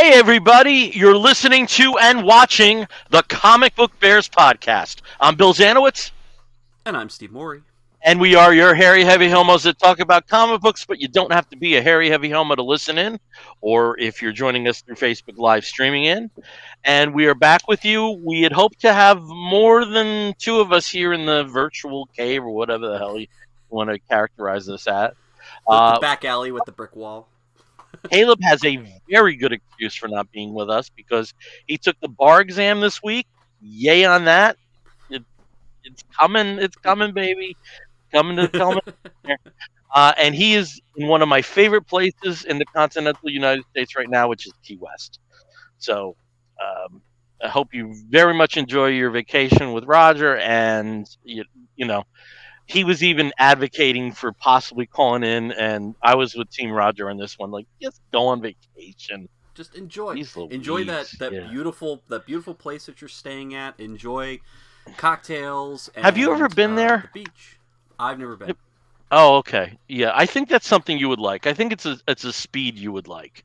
Hey, everybody, you're listening to and watching the Comic Book Bears podcast. I'm Bill Zanowitz, And I'm Steve Morey. and we are your hairy, heavy homos that talk about comic books, but you don't have to be a hairy, heavy homo to listen in, or if you're joining us through Facebook Live streaming in. And we are back with you. We had hoped to have more than two of us here in the virtual cave or whatever the hell you want to characterize this at. The Uh, back alley with the brick wall. Caleb has a very good excuse for not being with us because he took the bar exam this week. Yay on that. It, it's coming. It's coming, baby. Coming. And he is in one of my favorite places in the continental United States right now, which is Key West. So I hope you very much enjoy your vacation with Roger. And, you know, he was even advocating for possibly calling in, and I was with Team Roger on this one. Like, just go on vacation. Just enjoy. Jeez Enjoy Louise, that yeah. beautiful place that you're staying at. Enjoy cocktails and Have you ever been there? the beach. I've never been. Oh, okay. Yeah, I think that's something you would like. I think it's a speed you would like.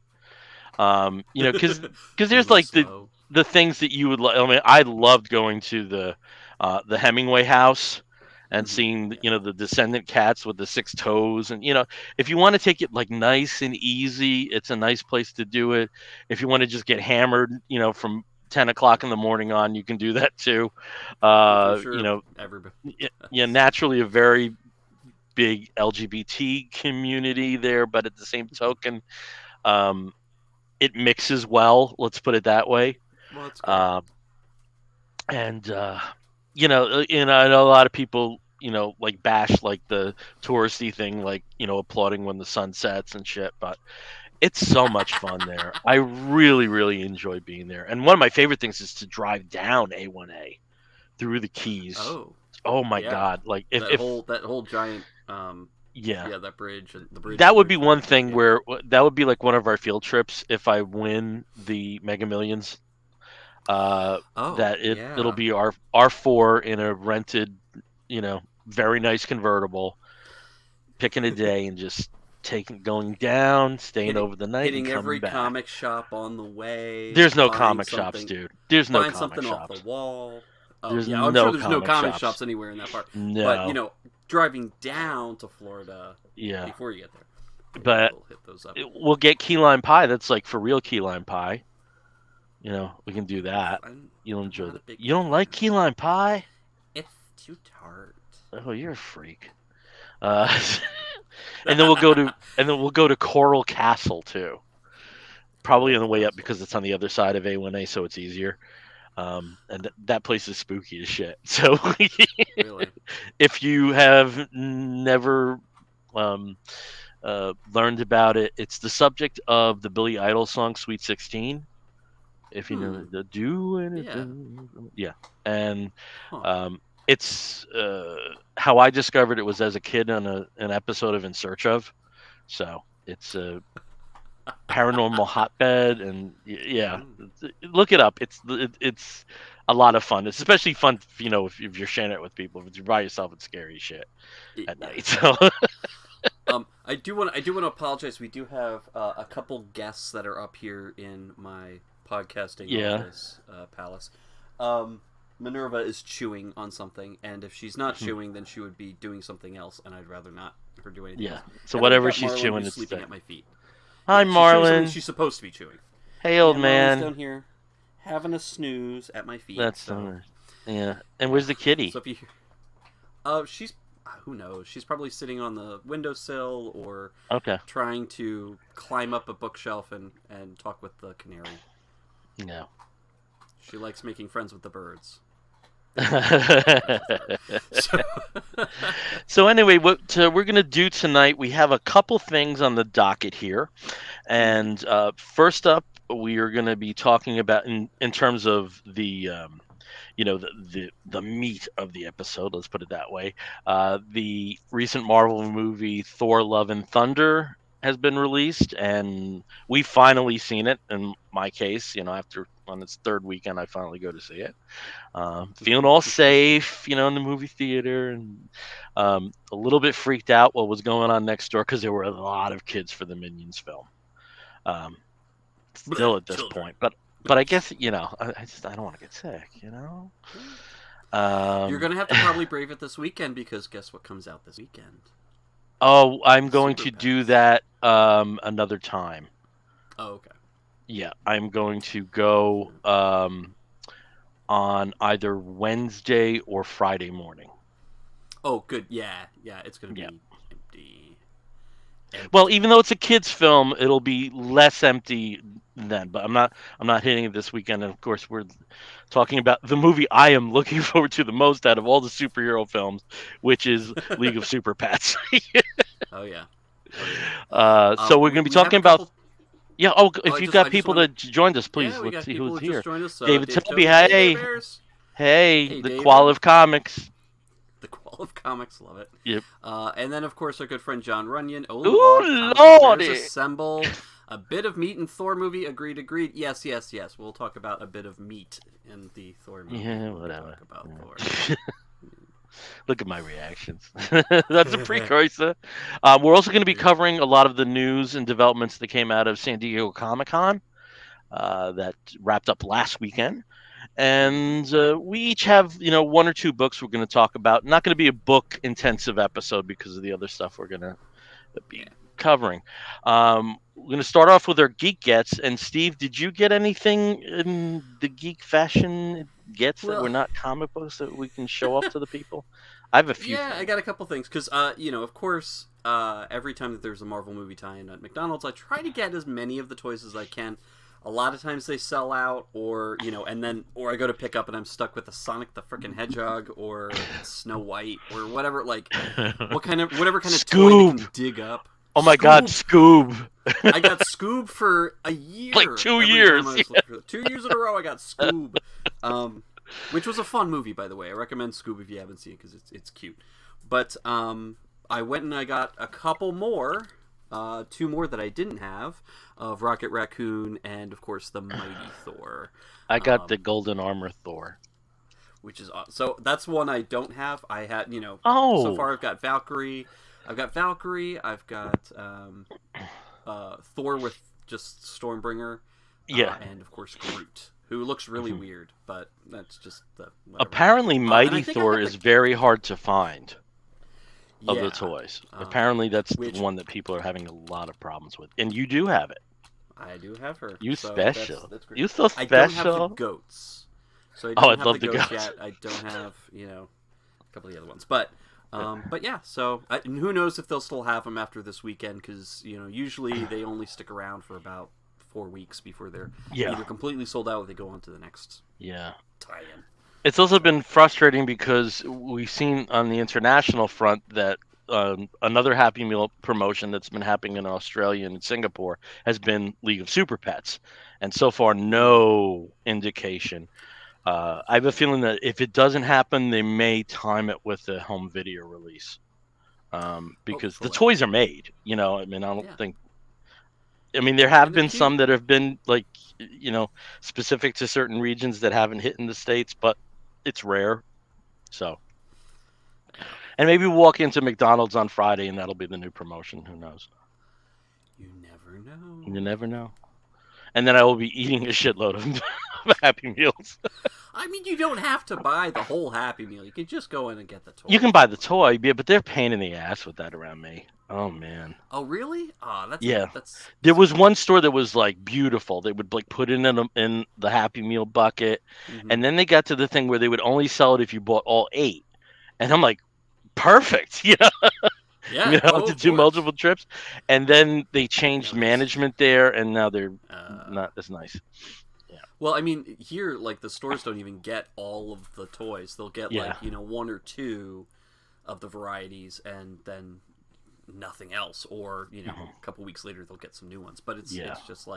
Because there's like the things that you would like. I mean, I loved going to the Hemingway house and seeing the descendant cats with the six toes, and if you want to take it like nice and easy, it's a nice place to do it. If you want to just get hammered, from 10 o'clock in the morning on, you can do that too. Sure everybody. Yeah, naturally a very big LGBT community there, but at the same token, it mixes well. Let's put it that way. Well, that's great. And I know a lot of people, like bash like the touristy thing, like applauding when the sun sets and shit. But it's so much fun there. I really, really enjoy being there. And one of my favorite things is to drive down A1A through the Keys. Oh my God! Like if that whole giant yeah, that bridge and the bridge. that would be one thing where that would be like one of our field trips if I win the Mega Millions. It'll be our four in a rented, very nice convertible, picking a day and just going down, staying over the night, hitting and coming every back. comic shop on the way. There's no comic shops, dude. There's no find comic something shops. Off the wall. I'm sure there's no comic shops anywhere in that part. No. But driving down to Florida, before you get there, but we'll hit those up. We'll get key lime pie. That's like for real key lime pie. We can do that. You'll enjoy that. You don't like key lime pie? It's too tart. Oh, you're a freak. And then we'll go to Coral Castle too. Probably on the way up because it's on the other side of A1A, so it's easier. And that place is spooky as shit. So really? If you have never learned about it, it's the subject of the Billy Idol song "Sweet 16." If you know the "Do Anything," yeah. And it's how I discovered it was as a kid on an episode of In Search Of. So it's a paranormal hotbed, and look it up. It's a lot of fun. It's especially fun, if you're sharing it with people. If you're by yourself, it's scary shit at night. So. I do want to apologize. We do have a couple guests that are up here in my podcasting office palace. Minerva is chewing on something, and if she's not chewing, then she would be doing something else, and I'd rather not her do anything else. So whatever she's Marlon, chewing, it's sleeping at my feet. Hi, Marlon. She's supposed to be chewing. Hey, old man. Marlon's down here having a snooze at my feet. That's yeah. And where's the kitty? So if you, she's who knows? She's probably sitting on the windowsill or trying to climb up a bookshelf and talk with the canary. No. She likes making friends with the birds. So anyway, what we're going to do tonight, we have a couple things on the docket here. And first up, we are going to be talking about in terms of the the meat of the episode, let's put it that way. The recent Marvel movie Thor Love and Thunder has been released, and we've finally seen it. In my case, after on its third weekend, I finally go to see it. Feeling all safe, in the movie theater, and a little bit freaked out what was going on next door because there were a lot of kids for the Minions film. still at this Children. point. But I guess I don't want to get sick. You're gonna have to probably brave it this weekend because guess what comes out this weekend? Oh, I'm going Super to do Pets. that another time. Oh, okay. Yeah, I'm going to go on either Wednesday or Friday morning. Oh, good. Yeah, it's gonna be Yeah. empty. Well, even though it's a kids' film, it'll be less empty then. But I'm not hitting it this weekend. And of course, we're talking about the movie I am looking forward to the most out of all the superhero films, which is League of Super Pets. Oh yeah. So we're going to be We have talking a couple. about. Yeah. Oh, Oh, if you've got I just people want that joined us, to. please Yeah, we let's got see people who's who here. just joined us. David Dave Toby, Hey, Dave hey, Bears. hey, Hey, the David. Qual of Comics. The Qual of Comics, love it. Yep. And then of course our good friend John Runyon. Oh Ooh, Lord, lordy. Assemble. A bit of meat in Thor movie. Agreed. Yes. We'll talk about a bit of meat in the Thor movie. Yeah, whatever. Talk about Thor. Look at my reactions. That's a precursor. We're also going to be covering a lot of the news and developments that came out of San Diego Comic-Con that wrapped up last weekend. And we each have, one or two books we're going to talk about. Not going to be a book-intensive episode because of the other stuff we're going to be covering. We're going to start off with our Geek Gets. And Steve, did you get anything in the geek fashion gets that were not comic books that we can show off to the people? I have a few. Yeah, I got a couple things because, of course, every time that there's a Marvel movie tie-in at McDonald's, I try to get as many of the toys as I can. A lot of times they sell out, or or I go to pick up and I'm stuck with a Sonic the frickin' Hedgehog or Snow White or whatever, whatever kind of toy they can dig up. Oh my God, Scoob! I got Scoob for a year, like 2 years. 2 years in a row. I got Scoob, which was a fun movie, by the way. I recommend Scoob if you haven't seen it because it's cute. But I went and I got a couple more. 2 more that I didn't have of Rocket Raccoon and of course the Mighty Thor. I got the Golden Armor Thor, which is awesome. So that's one I don't have. I had so far I've got Valkyrie. I've got Thor with just Stormbringer. And of course Groot, who looks really weird, but that's just the. Whatever. Apparently, Mighty Thor is very hard to find. Of the toys. Apparently, that's the one that people are having a lot of problems with. And you do have it. I do have her. You special. That's great. You so special. I don't have the goats. So I don't have love the the goats goats. yet. I don't have, a couple of the other ones. But yeah, so and who knows if they'll still have them after this weekend because, usually they only stick around for about 4 weeks before they're either completely sold out or they go on to the next tie-in. It's also been frustrating because we've seen on the international front that another Happy Meal promotion that's been happening in Australia and Singapore has been League of Super Pets. And so far, no indication. I have a feeling that if it doesn't happen, they may time it with a home video release. Because the toys are made. I don't think... there have been some that have been, specific to certain regions that haven't hit in the States, but it's rare. So, and maybe we'll walk into McDonald's on Friday and that'll be the new promotion. Who knows? You never know. You never know. And then I will be eating a shitload of Happy Meals. You don't have to buy the whole Happy Meal. You can just go in and get the toy. You can buy the toy, but they're a pain in the ass with that around me. Oh man. Oh really? There was one store that was beautiful. They would put it in the Happy Meal bucket, and then they got to the thing where they would only sell it if you bought all 8. And I'm like, perfect, Yeah. to do multiple trips. And then they changed management there, and now they're not as nice. Yeah. Well, here the stores don't even get all of the toys. They'll get 1 or 2 of the varieties, and then nothing else, or a couple weeks later they'll get some new ones, but it's just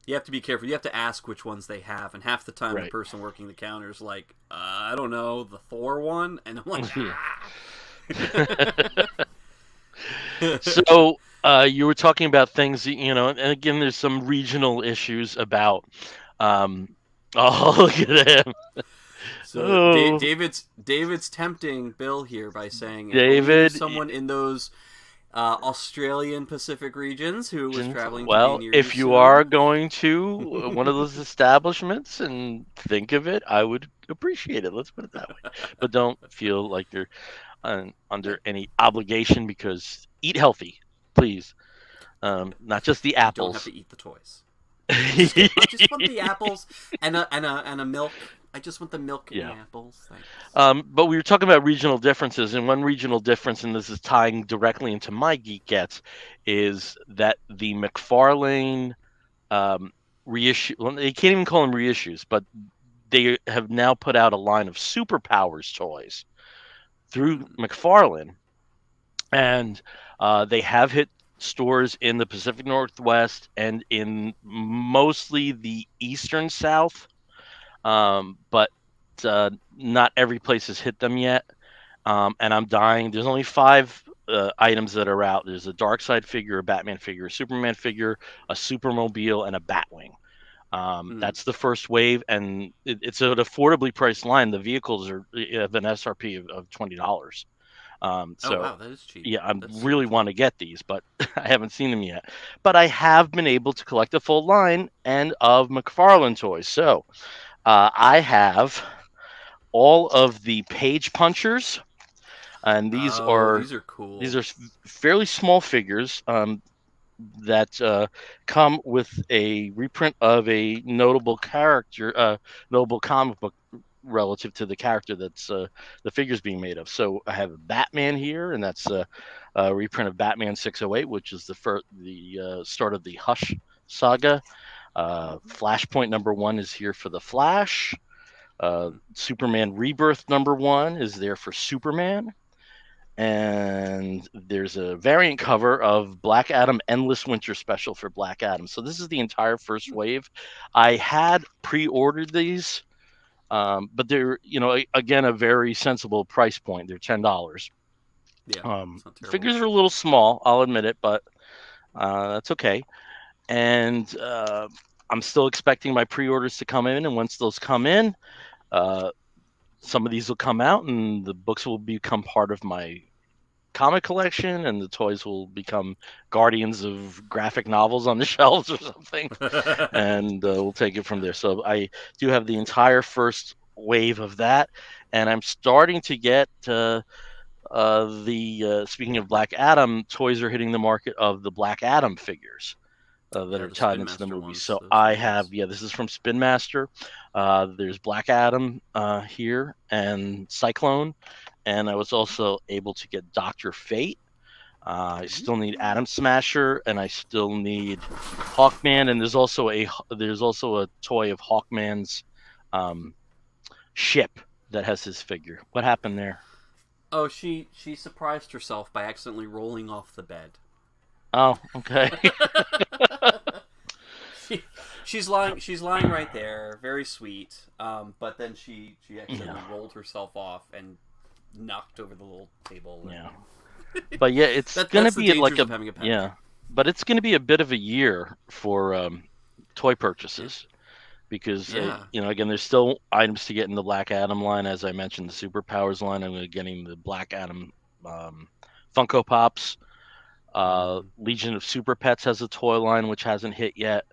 you have to be careful. You have to ask which ones they have, and half the time the person working the counter is like, I don't know, the Thor one, and I'm like, So you were talking about things, and again, there's some regional issues about look at him. David's tempting Bill here by saying David, someone in those Australian Pacific regions who was traveling to Well, be near you if you soon. are going to one of those establishments and think of it, I would appreciate it. Let's put it that way. But don't feel like you're under any obligation, because eat healthy, please. Not just the You don't have apples. to eat the toys. I just want the apples and a milk. I just want the milk and the Yeah. apples. Thanks. But we were talking about regional differences, and one regional difference, and this is tying directly into my geek gets, is that the McFarlane reissue. Well, they can't even call them reissues, but they have now put out a line of Superpowers toys through McFarlane, and they have hit stores in the Pacific Northwest and in mostly the Eastern South, but not every place has hit them yet. And I'm dying. There's only 5 items that are out. There's a Darkseid figure, a Batman figure, a Superman figure, a Supermobile, and a Batwing. That's the first wave, and it's an affordably priced line. The vehicles have an SRP of $20. Oh So wow, that is cheap. yeah, I That's really want to get these, but I haven't seen them yet. But I have been able to collect a full line and of McFarlane toys. So I have all of the Page Punchers, and these are cool. fairly small figures that come with a reprint of a notable character, notable comic book relative to the character that's the figure's being made of. So I have Batman here, and that's a reprint of Batman 608, which is the start of the Hush saga. Flashpoint #1 is here for the Flash. Superman Rebirth #1 is there for Superman. And there's a variant cover of Black Adam Endless Winter Special for Black Adam. So this is the entire first wave. I had pre-ordered these, but they're, again, a very sensible price point. They're $10. Yeah, Figures are a little small, I'll admit it, but that's okay. And I'm still expecting my pre-orders to come in, and once those come in, some of these will come out, and the books will become part of my comic collection, and the toys will become guardians of graphic novels on the shelves or something. And we'll take it from there. So I do have the entire first wave of that, and I'm starting to get speaking of Black Adam, toys are hitting the market of the Black Adam figures that are tied into the movie. So I have, this is from Spin Master. There's Black Adam here, and Cyclone, and I was also able to get Dr. Fate. I still need Atom Smasher, and I still need Hawkman, and there's also a toy of Hawkman's ship that has his figure. What happened there? Oh, she surprised herself by accidentally rolling off the bed. Oh, okay. She's lying right there, very sweet. But then she accidentally rolled herself off and knocked over the little table. Yeah. But yeah, it's gonna be like having a pet. But it's gonna be a bit of a year for toy purchases, because again, there's still items to get in the Black Adam line. As I mentioned, the Superpowers line. I'm getting the Black Adam Funko Pops. Legion of Super Pets has a toy line which hasn't hit yet,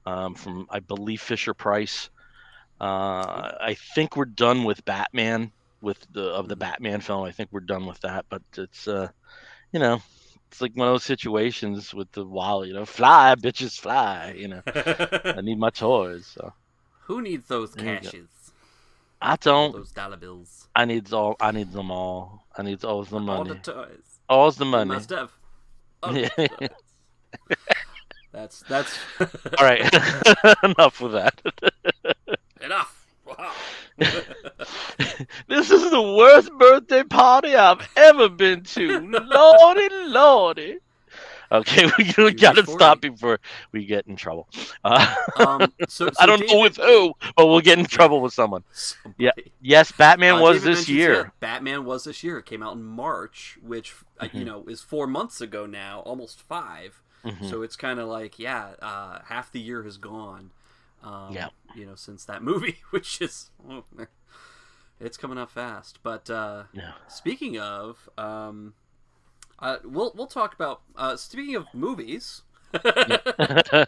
from, I believe, Fisher Price. I think we're done with Batman, with the Batman film. I think we're done with that, but it's it's like one of those situations with the wild, fly bitches fly. I need my toys. So who needs those cashes? I don't. All those dollar bills. I need them all. I need all the money. All the toys. All the money. You must have. That's all right. Enough with that. Enough. Wow. This is the worst birthday party I've ever been to. Lordy. Okay, we gotta stop before we get in trouble. So I don't know with who, but we'll get in trouble with someone. Somebody. Yeah. Yes, Batman was David this year. Batman was this year. It came out in March, which is 4 months ago now, almost 5. So it's kind of like, half the year has gone. Since that movie, which is it's coming up fast. But speaking of, We'll talk about speaking of movies Yeah.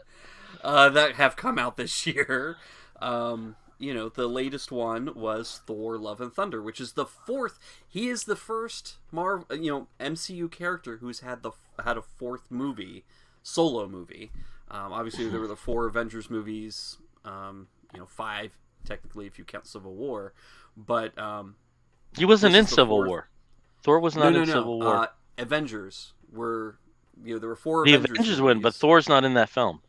that have come out this year. The latest one was Thor: Love and Thunder, which is the fourth. He is the first MCU character who's had a fourth solo movie. Obviously, there were the 4 Avengers movies. 5 technically if you count Civil War, but he wasn't in Civil War. Thor was not in Civil War. Avengers were, there were 4 The Avengers Avengers movies. win, but Thor's not in that film.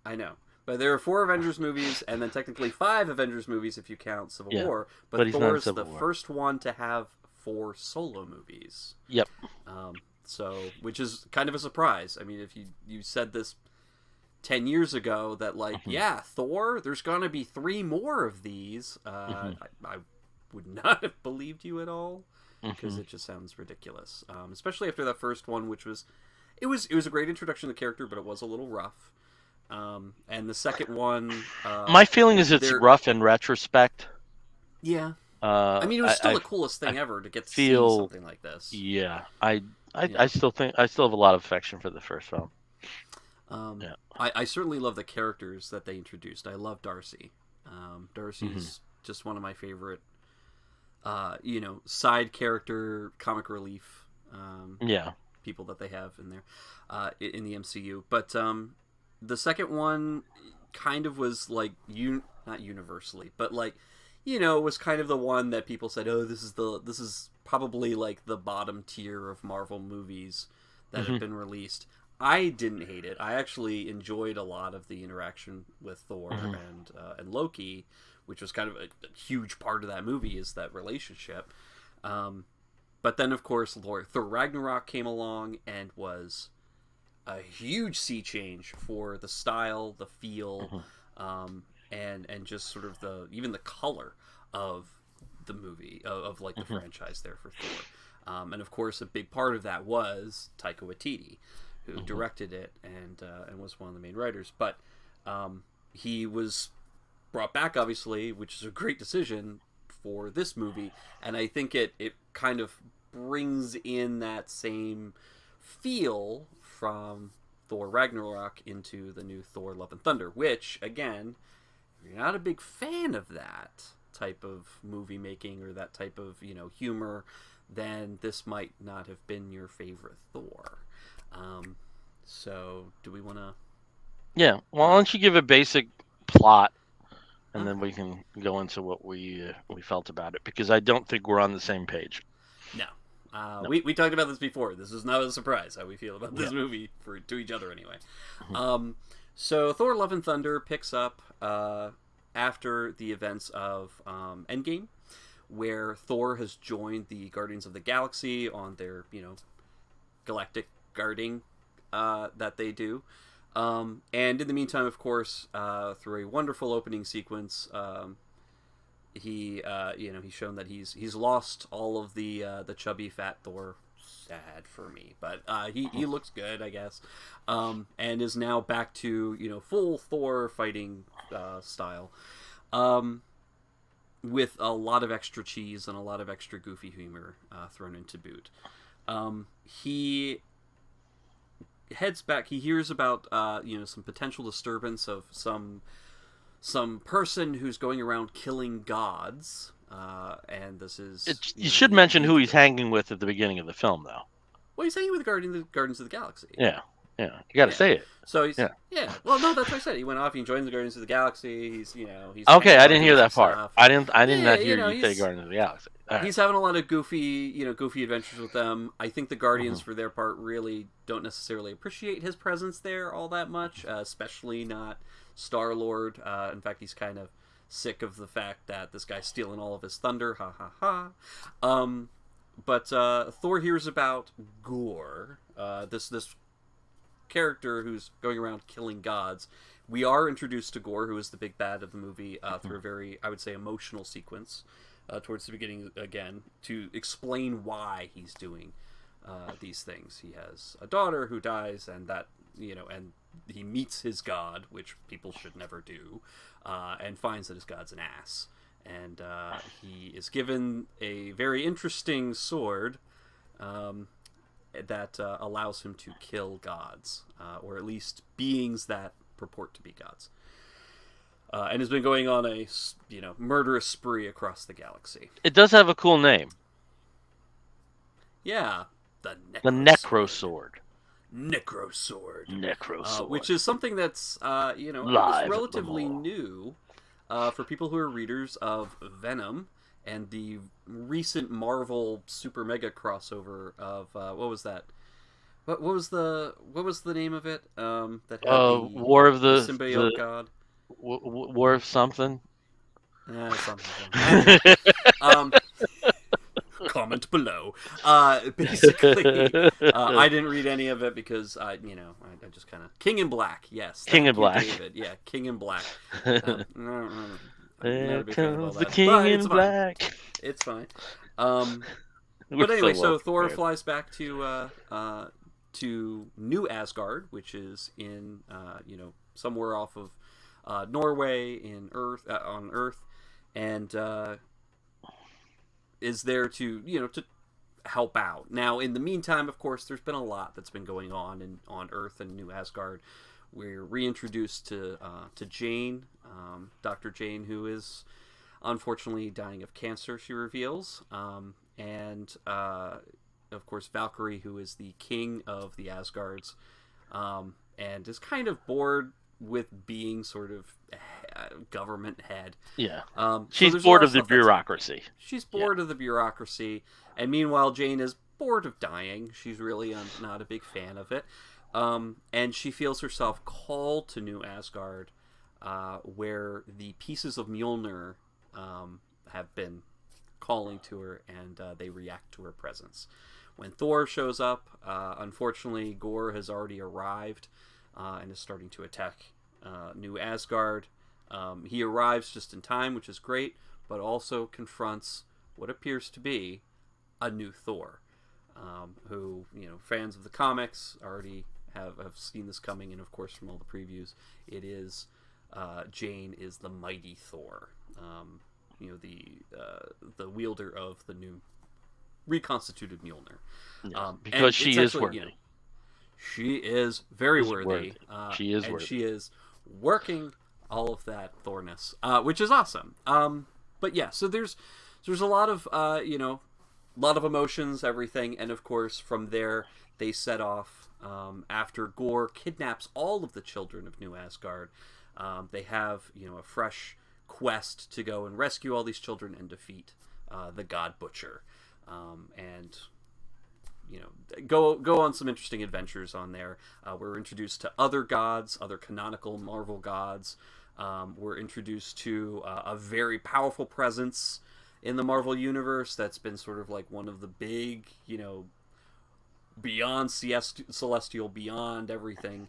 I know. But there were 4 Avengers movies, and then technically 5 Avengers movies if you count Civil War. But Thor's the first one to have 4 solo movies. Yep. Which is kind of a surprise. I mean, if you said this 10 years ago, that Thor, there's gonna be 3 more of these, I would not have believed you at all, because it just sounds ridiculous. Especially after that first one, which was a great introduction to the character, but it was a little rough. And the second one, my feeling is it's rough in retrospect. Yeah. I mean, it was still the coolest thing ever to get to see something like this. Yeah. I still have a lot of affection for the first film. I certainly love the characters that they introduced. I love Darcy. Darcy's just one of my favorite, side character, comic relief, people that they have in there, in the MCU. But the second one kind of was like not universally, but was kind of the one that people said, oh, this is probably like the bottom tier of Marvel movies that have been released. I didn't hate it. I actually enjoyed a lot of the interaction with Thor and Loki, which was kind of a huge part of that movie, is that relationship. But then, of course, Thor Ragnarok came along and was a huge sea change for the style, the feel, and just sort of even the color of the movie, of the franchise there for Thor. And of course, a big part of that was Taika Waititi, who directed it and was one of the main writers. But he was brought back, obviously, which is a great decision for this movie. And I think it kind of brings in that same feel from Thor Ragnarok into the new Thor Love and Thunder, which, again, if you're not a big fan of that type of movie making or that type of, humor, then this might not have been your favorite Thor. So do we want to? Yeah. Well, why don't you give a basic plot, and then we can go into what we felt about it, because I don't think we're on the same page. No. No. We talked about this before. This is not a surprise how we feel about this movie to each other anyway. So Thor: Love and Thunder picks up after the events of Endgame, where Thor has joined the Guardians of the Galaxy on their galactic guarding that they do. And in the meantime, of course, through a wonderful opening sequence, he's shown that he's lost all of the chubby fat Thor. Sad for me, but he looks good, I guess, and is now back to full Thor fighting style, with a lot of extra cheese and a lot of extra goofy humor thrown into boot. He heads back. He hears about some potential disturbance of some person who's going around killing gods, and this is... You should mention who he's hanging with at the beginning of the film, though. Well, he's hanging with the Guardians of the Galaxy. Yeah. You got to say it. So he's... Yeah. Well, no, that's what I said. He went off, he joins the Guardians of the Galaxy, he's okay, I didn't hear that part. Stuff. I did not hear you say Guardians of the Galaxy. Right. He's having a lot of goofy adventures with them. I think the Guardians, for their part, really don't necessarily appreciate his presence there all that much, especially not Star-Lord. In fact, he's kind of sick of the fact that this guy's stealing all of his thunder. Ha ha ha. But Thor hears about Gore, this character who's going around killing gods. We are introduced to Gore, who is the big bad of the movie, through a very, I would say, emotional sequence towards the beginning again, to explain why he's doing these things. He has a daughter who dies, and that and he meets his god, which people should never do, and finds that his god's an ass. And he is given a very interesting sword, that allows him to kill gods, or at least beings that purport to be gods. And has been going on a murderous spree across the galaxy. It does have a cool name. Yeah, the Necrosword. Necrosword. Which is something that's relatively new for people who are readers of Venom and the recent Marvel Super Mega crossover of what was that? What was the name of it? That had the War of the symbiote god. War of something. Something. Comment below. Basically, I didn't read any of it because I just kind of King in Black. Yes, King in Black. David. Yeah, King in Black. There comes the King in Black. It's fine. But anyway, so Thor flies back to New Asgard, which is in somewhere off of Norway on Earth, and is there to help out. Now, in the meantime, of course, there's been a lot that's been going on on Earth and New Asgard. We're reintroduced to Jane, Dr. Jane, who is unfortunately dying of cancer, she reveals, and of course Valkyrie, who is the king of the Asgards, and is kind of bored with being sort of government head. Yeah. She's bored of the bureaucracy. She's bored of the bureaucracy. And meanwhile, Jane is bored of dying. She's really not a big fan of it. And she feels herself called to New Asgard, where the pieces of Mjolnir have been calling to her, and they react to her presence. When Thor shows up, unfortunately, Gorr has already arrived and is starting to attack New Asgard. He arrives just in time, which is great, but also confronts what appears to be a new Thor, who, fans of the comics already have seen this coming, and of course from all the previews, it is Jane is the mighty Thor, the wielder of the new reconstituted Mjolnir. Yes, because she is worthy. She is very worthy. She is worthy. She is working all of that Thorness, which is awesome. But yeah, so there's a lot of emotions, everything, and of course from there they set off after Gorr kidnaps all of the children of New Asgard. They have a fresh quest to go and rescue all these children and defeat the God Butcher, and go on some interesting adventures on there. We're introduced to other gods, other canonical Marvel gods. We're introduced to a very powerful presence in the Marvel universe that's been sort of like one of the big, beyond celestial, beyond everything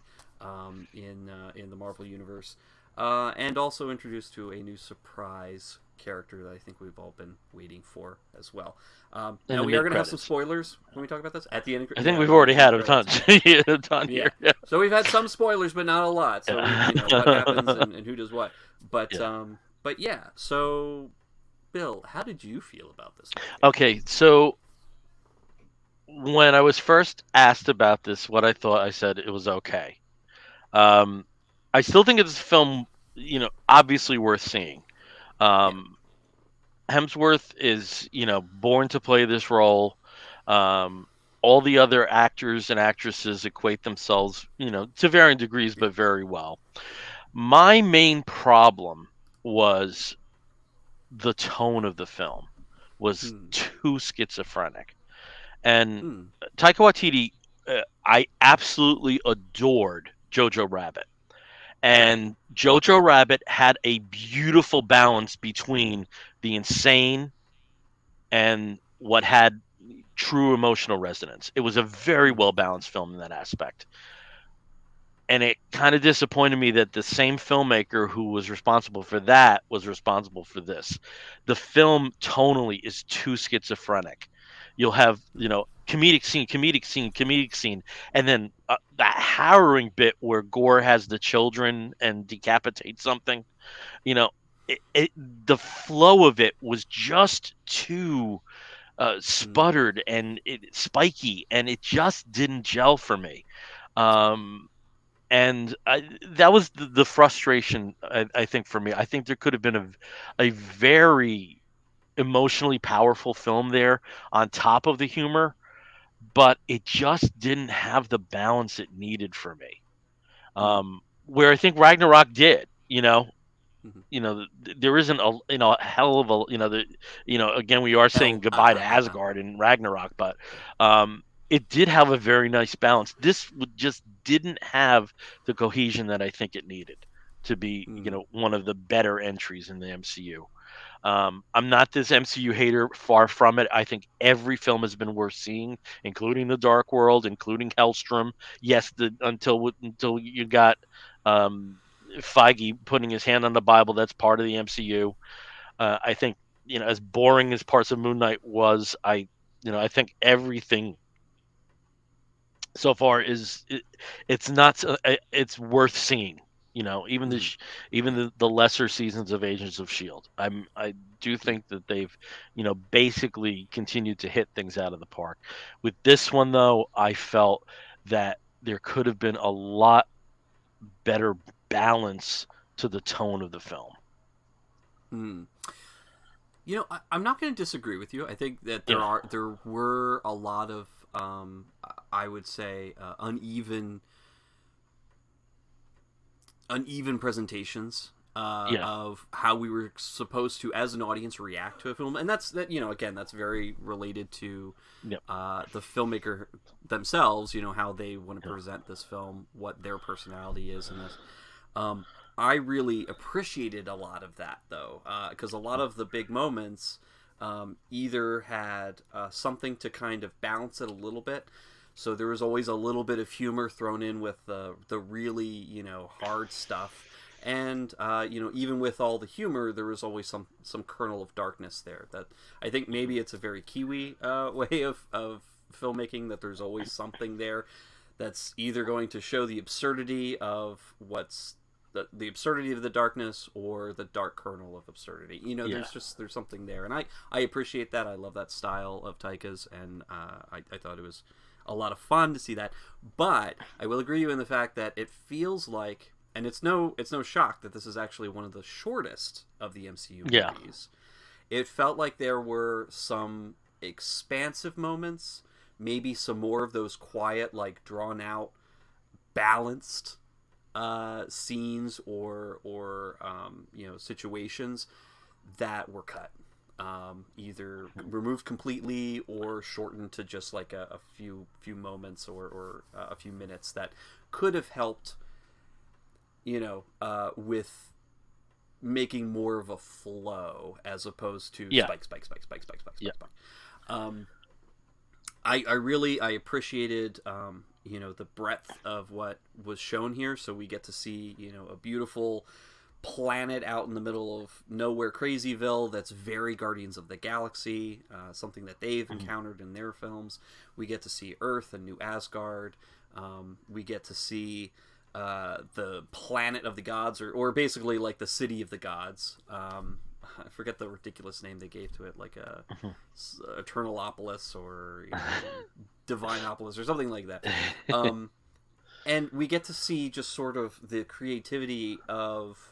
in the Marvel universe. And also introduced to a new surprise character that I think we've all been waiting for as well. Now we are going to have some spoilers when we talk about this at the end. I think we've already had a ton. Here. Yeah. So we've had some spoilers, but not a lot. So what happens and who does what. But yeah. So, Bill, how did you feel about this movie? Okay, so when I was first asked about this, what I thought, I said it was okay. I still think it's a film, obviously worth seeing. Hemsworth is, born to play this role. All the other actors and actresses equate themselves, to varying degrees, but very well. My main problem was the tone of the film was too schizophrenic. And Taika Waititi, I absolutely adored Jojo Rabbit. And Jojo Rabbit had a beautiful balance between the insane and what had true emotional resonance. It was a very well-balanced film in that aspect. And it kind of disappointed me that the same filmmaker who was responsible for that was responsible for this. The film tonally is too schizophrenic. You'll have, comedic scene, and then that harrowing bit where Gorr has the children and decapitates something. The flow of it was just too sputtered and spiky, and it just didn't gel for me. Um, and that was the frustration. I think for me, I think there could have been a very emotionally powerful film there on top of the humor, but it just didn't have the balance it needed for me. Mm. Where I think Ragnarok did, Mm-hmm. there isn't a hell of a again, we are saying Hell, goodbye to Asgard and Ragnarok, but it did have a very nice balance. This just didn't have the cohesion that I think it needed to be mm. one of the better entries in the MCU. I'm not this MCU hater, far from it. I think every film has been worth seeing, including The Dark World, including Hellstrom. Yes, until you got um, Feige putting his hand on the Bible, that's part of the MCU. I think as boring as parts of Moon Knight was, I think everything so far it's not it's worth seeing. Even Mm. even Yeah. the lesser seasons of Agents of Shield. I do Mm. think that they've basically continued to hit things out of the park. With this one though, I felt that there could have been a lot better balance to the tone of the film. Mm. I'm not going to disagree with you. I think that Yeah, there were a lot of I would say uneven presentations yeah, of how we were supposed to, as an audience, react to a film, and again, that's very related to yeah, the filmmaker themselves. How they want to yeah, present this film, what their personality is in this. Um, I really appreciated a lot of that, though, because a lot of the big moments either had something to kind of balance it a little bit. So there was always a little bit of humor thrown in with the really hard stuff, and even with all the humor, there was always some kernel of darkness there. That I think maybe it's a very Kiwi way of filmmaking, that there's always something there that's either going to show the absurdity of what's the absurdity of the darkness, or the dark kernel of absurdity. yeah. There's something there, and I appreciate that. I love that style of Taika's, and I thought it was a lot of fun to see that. But I will agree with you in the fact that it feels like, and it's no shock that this is actually one of the shortest of the MCU Yeah. movies. It felt like there were some expansive moments, maybe some more of those quiet, like drawn out, balanced scenes or situations that were cut, either removed completely or shortened to just like a few moments or a few minutes that could have helped with making more of a flow, as opposed to Yeah. Yeah. spike. I appreciated the breadth of what was shown here. So we get to see a beautiful planet out in the middle of nowhere, Crazyville, that's very Guardians of the Galaxy, something that they've encountered in their films. We get to see Earth and New Asgard. We get to see the planet of the gods, or basically like the city of the gods. I forget the ridiculous name they gave to it, like Eternalopolis or Divineopolis or something like that. And we get to see just sort of the creativity of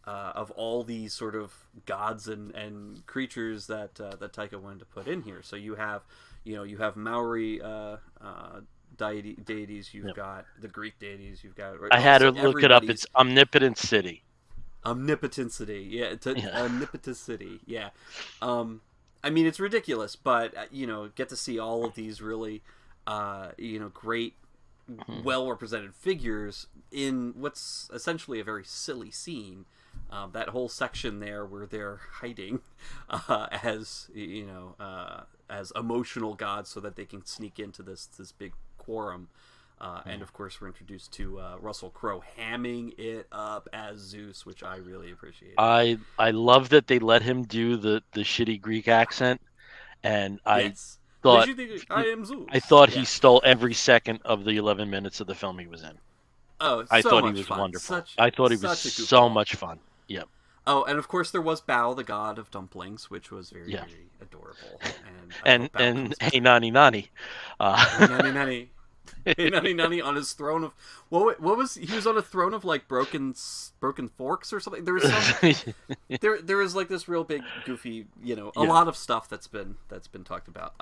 of all these sort of gods and creatures that Taika wanted to put in here. So you have Maori deities, you've got the Greek deities, you've got. I had to look it up. It's Omnipotent City. Omnipotent City, yeah. Yeah. Omnipotent City, yeah. I mean, it's ridiculous, but get to see all of these really, great, well represented figures in what's essentially a very silly scene. That whole section there where they're hiding as as emotional gods, so that they can sneak into this big quorum. And of course, we're introduced to Russell Crowe hamming it up as Zeus, which I really appreciate. I love that they let him do the shitty Greek accent, and Yes. thought Did you think I am Zeus? I thought he Yeah. stole every second of the 11 minutes of the film he was in. Oh, I so thought he much was fun. wonderful. Such I thought he was such a so goofball. much fun. Yep. Oh, and of course there was Bao, the god of dumplings, which was very, Yeah. very adorable. And I hope Bao And comes back. hey, nani nani. Hey, nanny, nanny. Hey, nanny, nanny on his throne of what was he was on a throne of like broken forks or something. There was some there was like this real big goofy, a lot of stuff that's been talked about.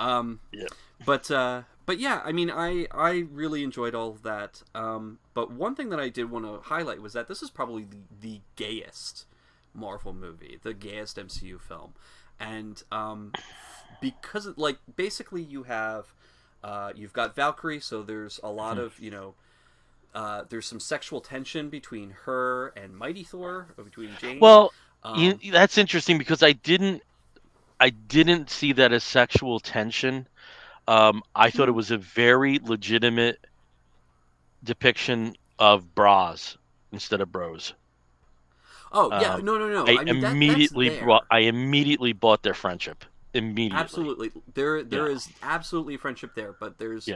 Yeah. But yeah, I mean, I really enjoyed all of that. But one thing that I did want to highlight was that this is probably the gayest Marvel movie, the gayest MCU film, and because like basically you've got Valkyrie, so there's a lot of there's some sexual tension between her and Mighty Thor, or between Jane. Well, that's interesting because I didn't see that as sexual tension. I thought it was a very legitimate depiction of bras instead of bros. Oh yeah, no. I I mean immediately that's there. I immediately bought their friendship. Immediately. Absolutely, there is absolutely friendship there, but there's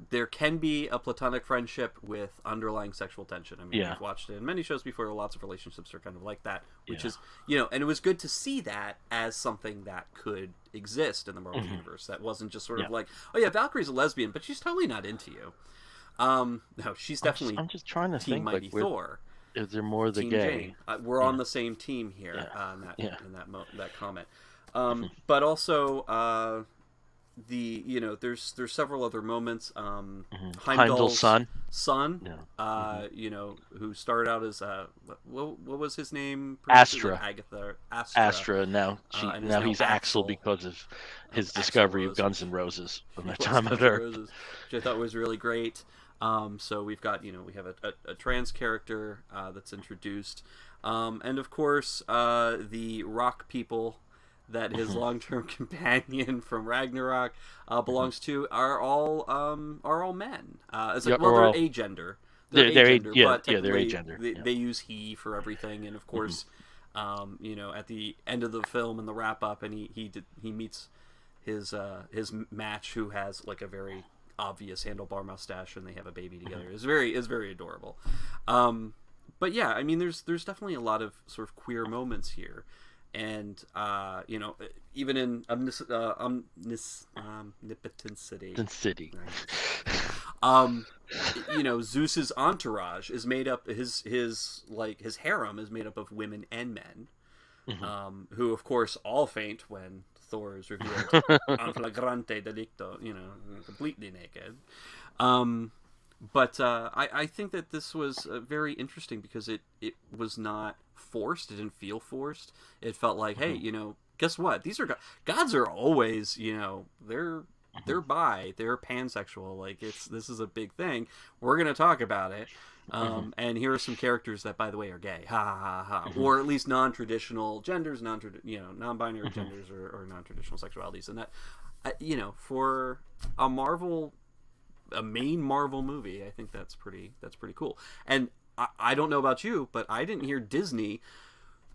there can be a platonic friendship with underlying sexual tension. I mean, we've watched it in many shows before. Lots of relationships are kind of like that, which is and it was good to see that as something that could exist in the Marvel universe. That wasn't just sort of like, oh yeah, Valkyrie's a lesbian, but she's totally not into you. No, she's definitely. I'm just trying to Team think. Mighty Thor. Is there more the Team gay? Jane. We're on the same team here in that comment. But also there's several other moments. Heimdall's son, who started out as what was his name? Astra. Astra. Now now he's Axel because of his discovery of Guns N' Roses from the time of Earth, which I thought was really great. So we've got we have a trans character that's introduced, and of course the rock people that his long-term companion from Ragnarok belongs to are all men. They're agender. They're agender, they're agender. They use he for everything, and of course, at the end of the film and the wrap up, and he meets his match, who has like a very obvious handlebar mustache, and they have a baby together. It's very adorable. But yeah, I mean, there's definitely a lot of sort of queer moments here. And even in omnipotence, Zeus's entourage is made up. His harem is made up of women and men, who of course all faint when Thor is revealed en flagrante delicto, completely naked. But I think that this was very interesting because it was not forced. It didn't feel forced. It felt like, hey, guess what? These are gods are always, they're bi, they're pansexual. Like this is a big thing. We're gonna talk about it. And here are some characters that, by the way, are gay. Ha ha ha. Or at least non-traditional genders, non-binary genders or non-traditional sexualities, and that, for a main Marvel movie, I think that's pretty cool. And I don't know about you, but I didn't hear Disney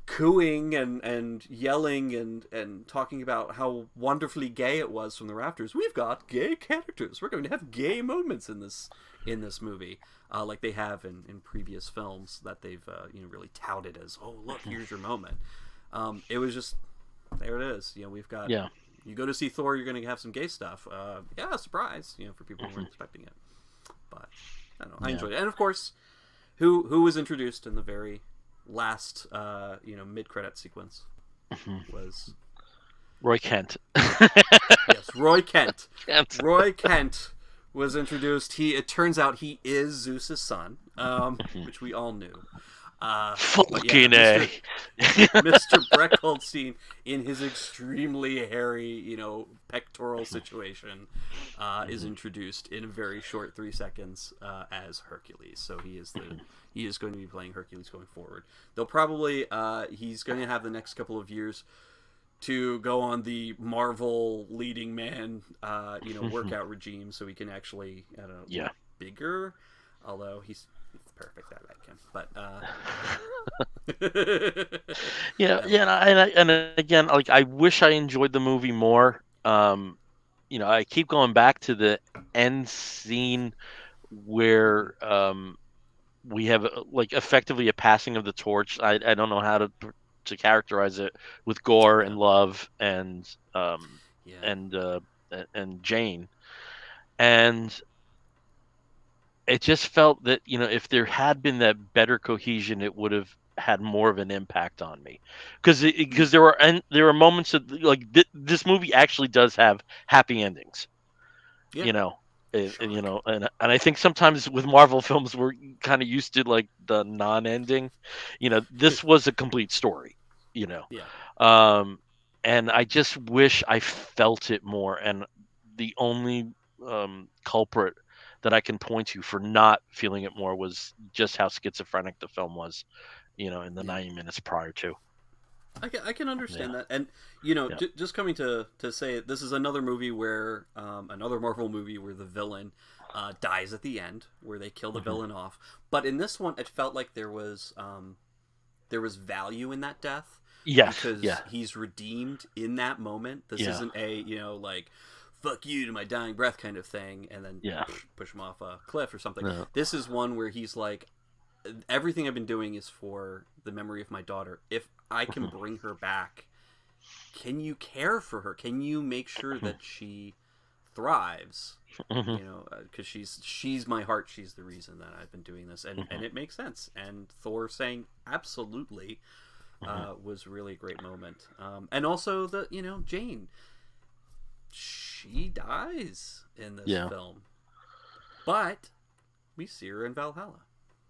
cooing and yelling and talking about how wonderfully gay it was from the rafters. We've got gay characters. We're going to have gay moments in this movie, like they have in previous films that they've really touted as, oh look, here's your moment. It was just, there it is. We've got you go to see Thor, you're going to have some gay stuff. Surprise, for people who weren't expecting it. But I don't know, I enjoyed it. And of course, who was introduced in the very last mid-credit sequence was Roy Kent. Yes, Roy Kent. Roy Kent was introduced. It turns out he is Zeus's son, which we all knew. Fucking A. Mr. Brett Goldstein, in his extremely hairy, pectoral situation, is introduced in a very short 3 seconds as Hercules. So he is going to be playing Hercules going forward. They'll probably he's going to have the next couple of years to go on the Marvel leading man, workout regime, so he can actually, look bigger. Although he's perfect, I like him. But and again, like, I wish I enjoyed the movie more. I keep going back to the end scene where we have like effectively a passing of the torch. I don't know how to characterize it with Gore Yeah. and Love and Yeah. and uh, and Jane, and it just felt that if there had been that better cohesion, it would have had more of an impact on me Mm. because there are moments that like this movie actually does have happy endings. Yeah. you know and, Shock. and I think sometimes with Marvel films we're kind of used to like the non-ending. This was a complete story. you know Yeah. um and I just wish I felt it more, and the only culprit that I can point to for not feeling it more was just how schizophrenic the film was, in the Yeah. 90 minutes prior to. I can Yeah, understand that, and yeah. just coming to say it, this is another movie where another Marvel movie where the villain dies at the end, where they kill the Hmm. villain off. But in this one, it felt like there was value in that death Yes, because yeah, he's redeemed in that moment. This yeah, isn't a like fuck you to my dying breath kind of thing, and then yeah, push him off a cliff or something. no. This is one where he's like, everything I've been doing is for the memory of my daughter. If I can Mhm, bring her back, can you care for her? Can you make sure mhm, that she thrives? mhm, Because she's my heart. She's the reason that I've been doing this, and mhm, it makes sense. And Thor saying absolutely mhm. was really a great moment. And also the Jane, she dies in this Yeah, film, but we see her in Valhalla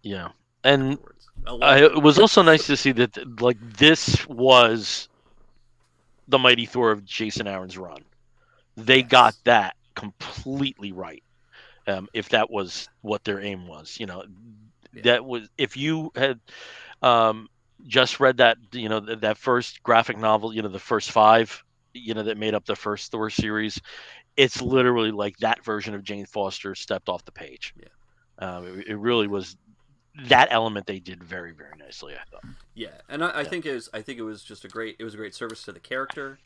yeah. And afterwards, along with it was also Woofs. nice to see that like this was the Mighty Thor of Jason Aaron's run. They got Yes. that completely right. If that was what their aim was, Yeah. that was if you had um, just read that, that first graphic novel, the first five, that made up the first Thor series. It's literally like that version of Jane Foster stepped off the page. Yeah. It really Yeah. was that element they did very, very nicely, I thought. Yeah. And I Yeah. think it was just a great service to the character.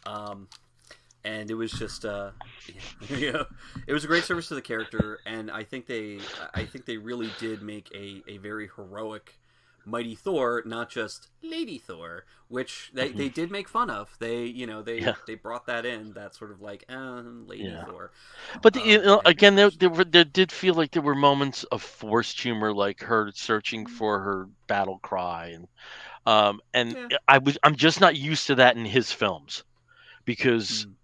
Um, and it was just yeah, it was a great service to the character, and I think they really did make a very heroic Mighty Thor, not just Lady Thor, which Mhm. they did make fun of. Yeah. They brought that in, that sort of like Lady Yeah. Thor, But and again, vice versa. there did feel like there were moments of forced humor, like her searching for her battle cry, and Yeah. I'm just not used to that in his films because Mm.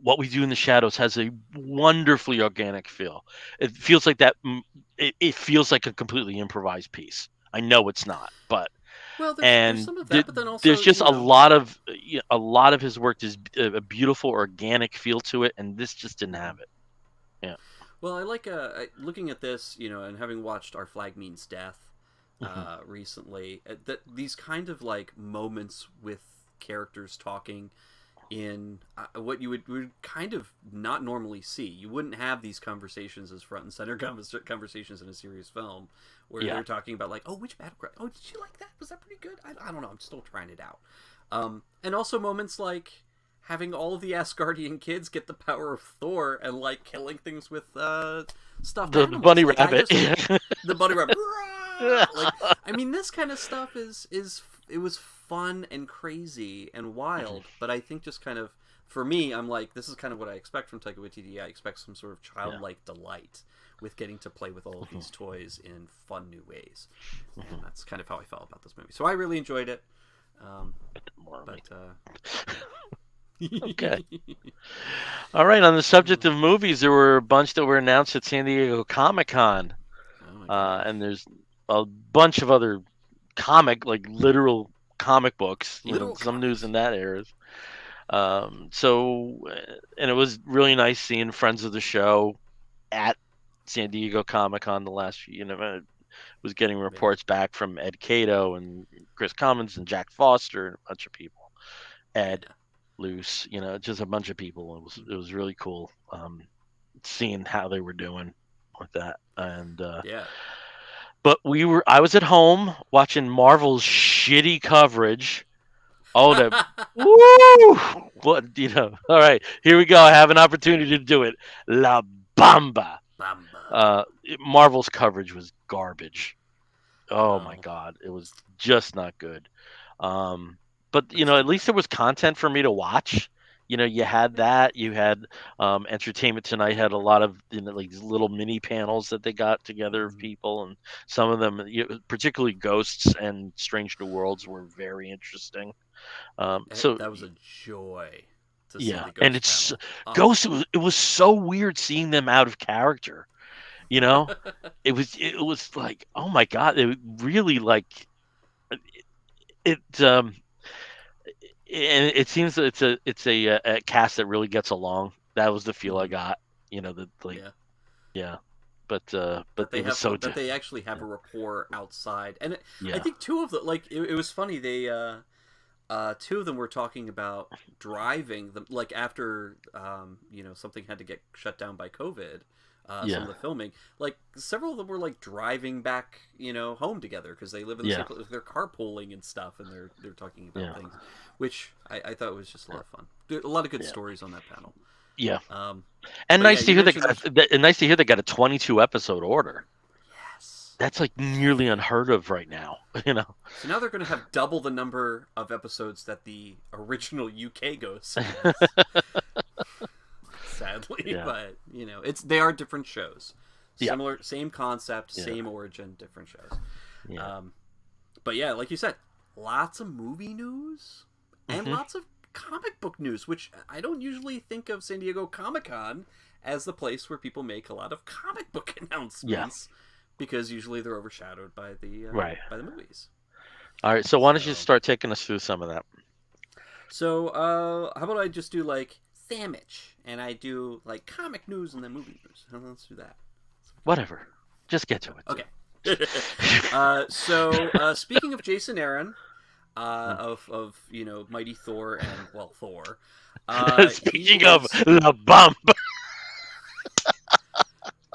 what we do in the shadows has a wonderfully organic feel. It feels like that. It feels like a completely improvised piece. I know it's not, but Well, there's and some of that, but then there's also just a lot of his work is a beautiful organic feel to it, and this just didn't Mhm. have it. Yeah. Well, I like looking at this, and having watched Our Flag Means Death Mhm. recently. That these kind of like moments with characters talking in what you would kind of not normally see. You wouldn't have these conversations as front and center conversations in a serious film where Yeah. they're talking about like, oh, which battle cry? Oh, did you like that? Was that pretty good? I don't know. I'm still trying it out. And also moments like having all of the Asgardian kids get the power of Thor and like killing things with stuffed The animals. bunny Like I rabbit. just the bunny rabbit. Like I mean, this kind of stuff is it was fun and crazy and wild, but I think just kind of for me, I'm like, this is kind of what I expect from Taika Waititi. I expect some sort of Yeah. childlike delight with getting to play with all of these toys in fun new ways, and that's kind of how I felt about this movie. So I really enjoyed it. Um, More of me. but Okay. All right. On the subject oh of movies, there were a bunch that were announced at San Diego Comic Con, my and gosh, there's a bunch of other like literal comic books. literal Some news comics. in that area. And it was really nice seeing friends of the show at San Diego Comic Con the last few. Was getting Yeah, reports back from Ed Cato and Chris Cummins and Jack Foster and a bunch of people. Ed yeah, Luce, just a bunch of people. It was really cool seeing how they were doing with that. And yeah. but I was at home watching Marvel's shitty coverage. Oh, the woo! What? All right, here we go. I have an opportunity to do it. La Bamba. Bamba. Marvel's coverage was garbage. Oh my Oh. god, it was just not good. But at least there was content for me to watch. You had that. You had Entertainment Tonight had a lot of like these little mini panels that they got together of people, and some of them, particularly Ghosts and Strange New Worlds, were very interesting. So That was a joy to see yeah, the and Ghost it's panel. Oh. Ghosts. It was so weird seeing them out of character. You know, it was like, oh my god, it really like it. And it seems that it's a cast that really gets along. That was the feel I Mhm. got. That like Yeah. yeah, but it was so That they actually have yeah, a rapport outside, and I yeah, think two of the like it was funny. They two of them were talking about driving them like after something had to get shut down by COVID. Some yeah, of the filming, like several of them were like driving back, home together because they live in the yeah, same place. They're carpooling and stuff, and they're talking about yeah, things, which I thought was just a lot of fun. A lot of good yeah, stories on that panel. yeah. Um, And but yeah, nice to you hear mentioned the and nice to hear they got a 22 episode order. yes. That's like nearly unheard of right now. So now they're going to have double the number of episodes that the original UK Ghosts has. Sadly, Yeah, but they are different shows. yeah, Similar, same concept, yeah, same origin, different shows. yeah. Um, but yeah, like you said, lots of movie news and Hmm. lots of comic book news, which I don't usually think of San Diego Comic Con as the place where people make a lot of comic book Yeah, announcements because usually they're overshadowed by right. the movies. All right. So why don't you So start taking us through some of that? how about I just do like sandwich and I do like comic news and then movie news. Let's do that. Whatever. Just get to it. Okay. Speaking of Jason Aaron, of Mighty Thor and Thor, he Speaking of was the bump.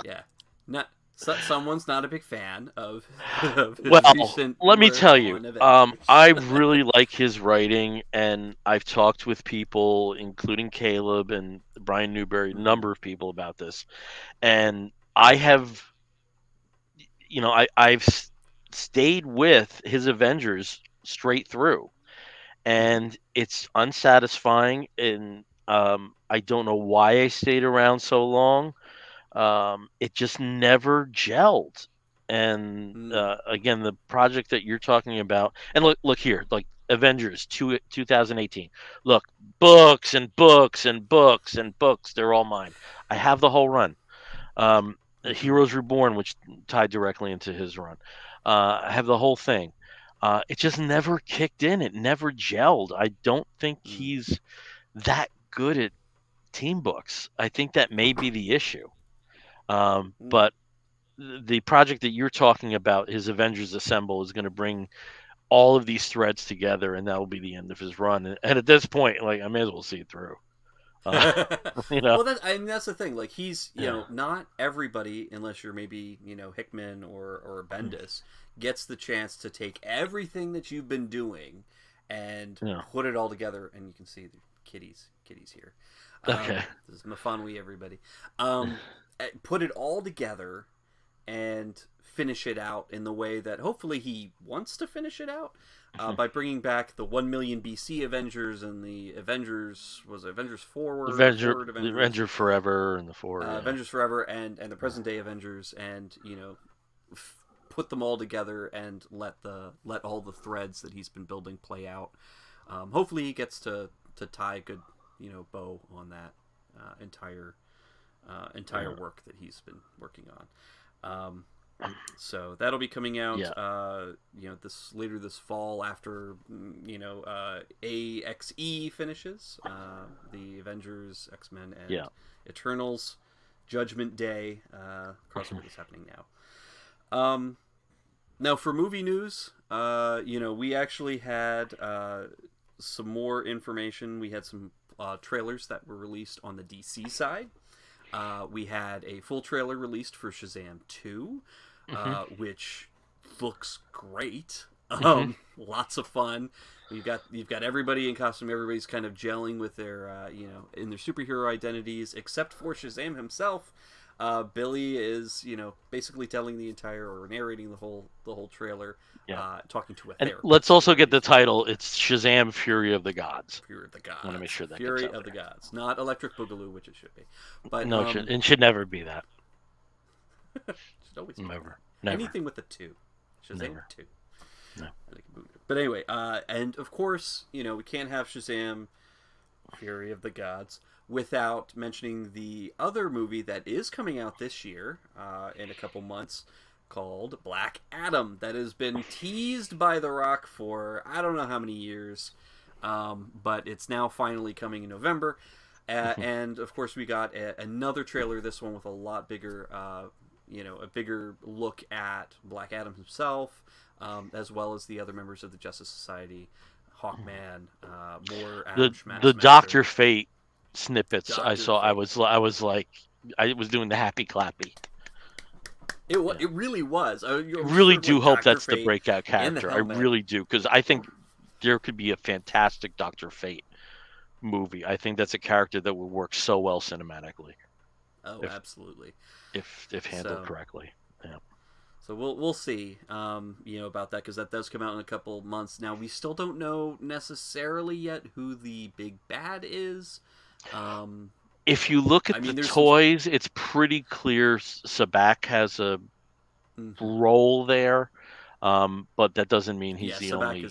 yeah, not someone's not a big fan of his Well, recent let me work tell you, on Avengers. I really like his writing, and I've talked with people, including Caleb and Brian Newberry, a Mhm. number of people about this, and I have, I've stayed with his Avengers straight through, Mhm. and it's unsatisfying, and I don't know why I stayed around so long. It just never gelled. And Mm. again, the project that you're talking about, and look here, like Avengers 2018. Look, books and books and books and books. They're all mine. I have the whole run. Mhm. Heroes Reborn, which tied directly into his run. I have the whole thing. It just never kicked in. It never gelled. I don't think Mm. he's that good at team books. I think that may be the issue. Mm. But the project that you're talking about, his Avengers Assemble, is going to bring all of these threads together, and that will be the end of his run. And at this point, like I may as well see it through. Uh, you know, Well, that's the thing. Like he's yeah, not everybody, unless you're maybe Hickman or Bendis, gets the chance to take everything that you've been doing and yeah. put it all together. And you can see the kitties here. Okay, This is Mafanwi, everybody. Put it all together and finish it out in the way that hopefully he wants to finish it out. By bringing back the 1 million BC Avengers and the Avengers Avengers Forward, Forward The Avengers, Avenger Forever and the four. Yeah, Avengers Forever, and the present day Avengers, and put them all together and let all the threads that he's been building play out. Hopefully, he gets to tie a good bow on that entire yeah, work that he's been working on. So that'll be coming out, yeah. this later this fall after AXE finishes, the Avengers, X-Men, and Yeah. Eternals, Judgment Day crossover that's happening now. Now for movie news, we actually had some more information. We had some trailers that were released on the DC side. We had a full trailer released for Shazam 2, Hmm. which looks great. Hmm. Lots of fun. You've got everybody in costume. Everybody's kind of gelling with their in their superhero identities, except for Shazam himself. Billy is, basically telling the entire or narrating the whole trailer, talking to a And therapist. let's also get the title. It's Shazam: Fury of the Gods. Fury of the Gods. I want to make sure that Fury gets out of the there. Gods, not Electric Boogaloo, which it should be. But No, it should never be that. should always be Never. Anything with a 2. Shazam Never. 2. No. But anyway, and of course, we can't have Shazam: Fury of the Gods without mentioning the other movie that is coming out this year, in a couple months, called Black Adam, that has been teased by The Rock for I don't know how many years, but it's now finally coming in November. And of course, we got another trailer, this one with a lot bigger, a bigger look at Black Adam himself, as well as the other members of the Justice Society, Hawkman, more Adam the Dr. Fate snippets Dr. I saw. Fate. I was like, I was doing the happy clappy. It really was. I really do hope Dr. that's Fate the breakout character. I really do, because I think there could be a fantastic Dr. Fate movie. I think that's a character that would work so well cinematically. Absolutely. If handled correctly. Yeah. So we'll see, about that, because that does come out in a couple months. Now, we still don't know necessarily yet who the big bad is. If you look at the toys, it's pretty clear Sabak has a role there, but that doesn't mean he's the only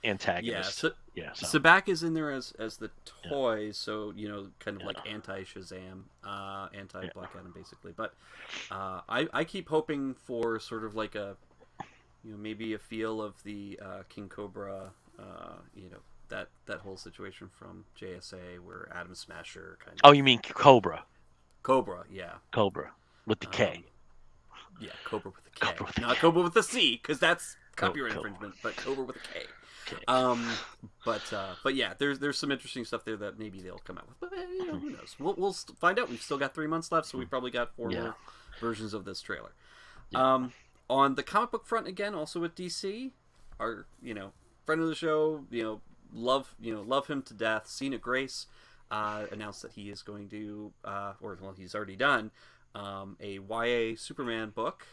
antagonist. Sabak is in there as the toys, so kind of like anti-Shazam, anti-Black Adam, basically. But I keep hoping for sort of like a maybe a feel of the King Cobra, that whole situation from JSA where Atom Smasher kind of. Oh, you mean Cobra? Cobra, yeah. Cobra with the K. Yeah, Cobra with the K. Not Cobra with the C, because that's copyright infringement. But Cobra with a K. But yeah, there's some interesting stuff there that maybe they'll come out with. But who knows? We'll find out. We've still got 3 months left, so we probably got 4 more versions of this trailer. Yeah. On the comic book front, again, also with DC, our friend of the show, love him to death. Cena Grace announced that he is going to, he's already done, a YA Superman book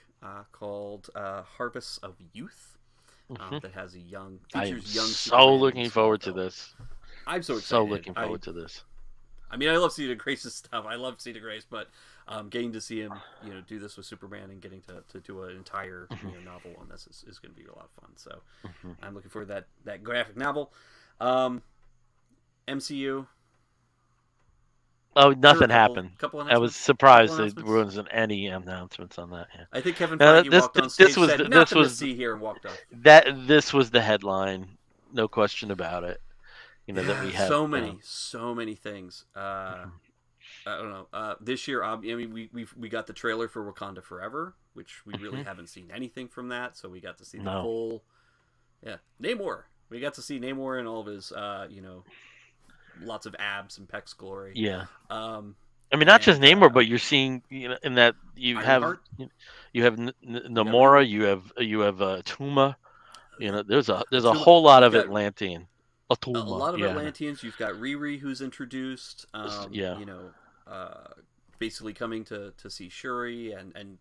called Harvests of Youth. That has young so looking forward to this. I'm so excited. So looking forward to this. I mean, I love Cena Grace's stuff. I love Cena Grace, but getting to see him, do this with Superman and getting to do an entire novel on this is going to be a lot of fun. So I'm looking forward to that graphic novel. MCU. Oh, nothing happened. I was surprised there wasn't any announcements on that. Yeah. I think Kevin Feige walked on stage, said nothing to see here, and walked off. This was the headline, no question about it. That we have so many things. I don't know. This year, I mean, we got the trailer for Wakanda Forever, which we really haven't seen anything from that. So we got to see the full. Yeah, Namor. We got to see Namor and all of his, lots of abs and pecs glory. Yeah. I mean, not just Namor, but you're seeing, in that you have Namora, you have Tuma. There's a whole lot of Atlantean. A lot of Atlanteans. You've got Riri, who's introduced. Basically coming to see Shuri and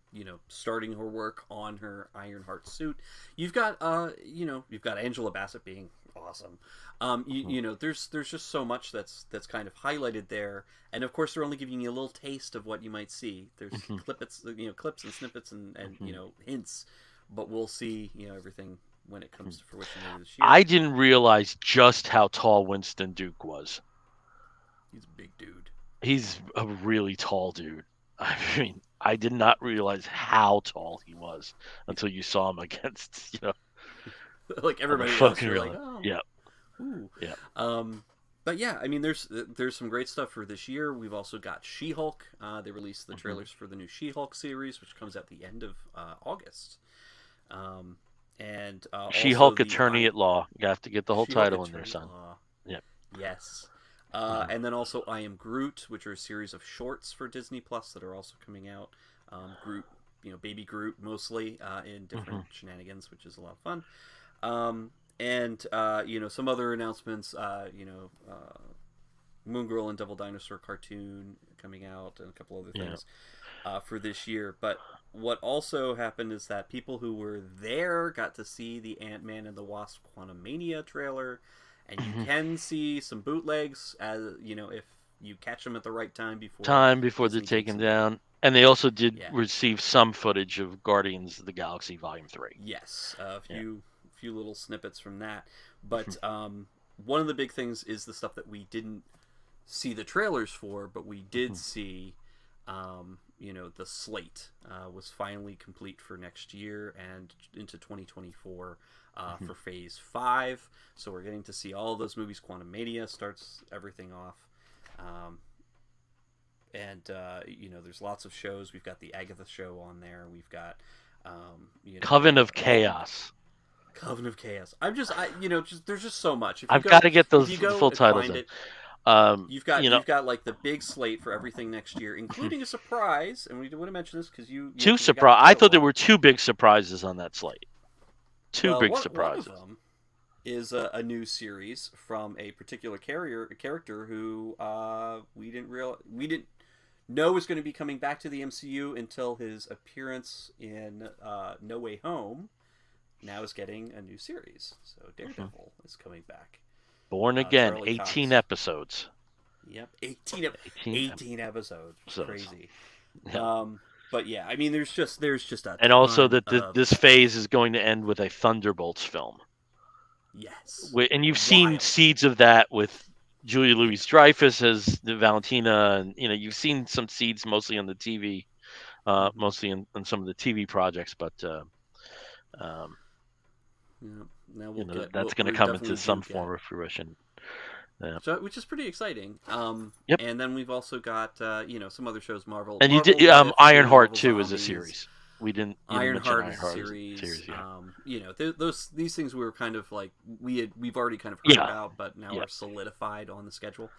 starting her work on her Ironheart suit. You've got Angela Bassett being awesome. There's just so much that's kind of highlighted there, and of course they're only giving you a little taste of what you might see. There's clips and snippets and hints, but we'll see everything when it comes to fruition later this year. I didn't realize just how tall Winston Duke was. He's a big dude. He's a really tall dude. I mean, I did not realize how tall he was until you saw him against, like everybody else. Really. Like, oh. Yeah. Ooh. Yeah. But yeah, I mean, there's some great stuff for this year. We've also got She-Hulk. They released the trailers for the new She-Hulk series, which comes at the end of August. And She-Hulk Attorney at Law. You have to get the whole title in there, son. Yeah. Yes. And then also I Am Groot, which are a series of shorts for Disney Plus that are also coming out. Groot, baby Groot mostly in different shenanigans, which is a lot of fun. And some other announcements. Moon Girl and Devil Dinosaur cartoon coming out, and a couple other things for this year. But what also happened is that people who were there got to see the Ant-Man and the Wasp: Quantumania trailer, and you can see some bootlegs, as you know, if you catch them at the right time before they're Disney taken takes them down. And they also did Yeah. receive some footage of Guardians of the Galaxy Volume 3. Yes, a few little snippets from that. But one of the big things is the stuff that we didn't see the trailers for, but we did see. The slate was finally complete for next year and into 2024 for Phase 5. So we're getting to see all those movies. Quantumania starts everything off. There's lots of shows. We've got the Agatha show on there. We've got Coven of Chaos. Coven of Chaos. There's just so much. I've got to get those full titles in. You've got like the big slate for everything next year, including a surprise. And we want to mention this because two surprise. I thought there were two big surprises on that slate. Two big surprises. One of them is a new series from a particular character who we didn't know was going to be coming back to the MCU until his appearance in No Way Home. Now is getting a new series. So Daredevil is coming back. Born Again, 18 episodes. Yep, 18 episodes. So, crazy. Yeah. But yeah, I mean, there's just a and also that this phase is going to end with a Thunderbolts film. Yes. And you've seen seeds of that with Julia Louis-Dreyfus as the Valentina, and you've seen some seeds mostly on the TV, mostly in some of the TV projects, but now that's going to come into some form of fruition. Yeah. So, which is pretty exciting. Yep. And then we've also got some other shows, Marvel. And you did Ironheart too is a series. We didn't. Ironheart is a series. Yeah. These things we were kind of like we've already kind of heard about, but now are solidified on the schedule.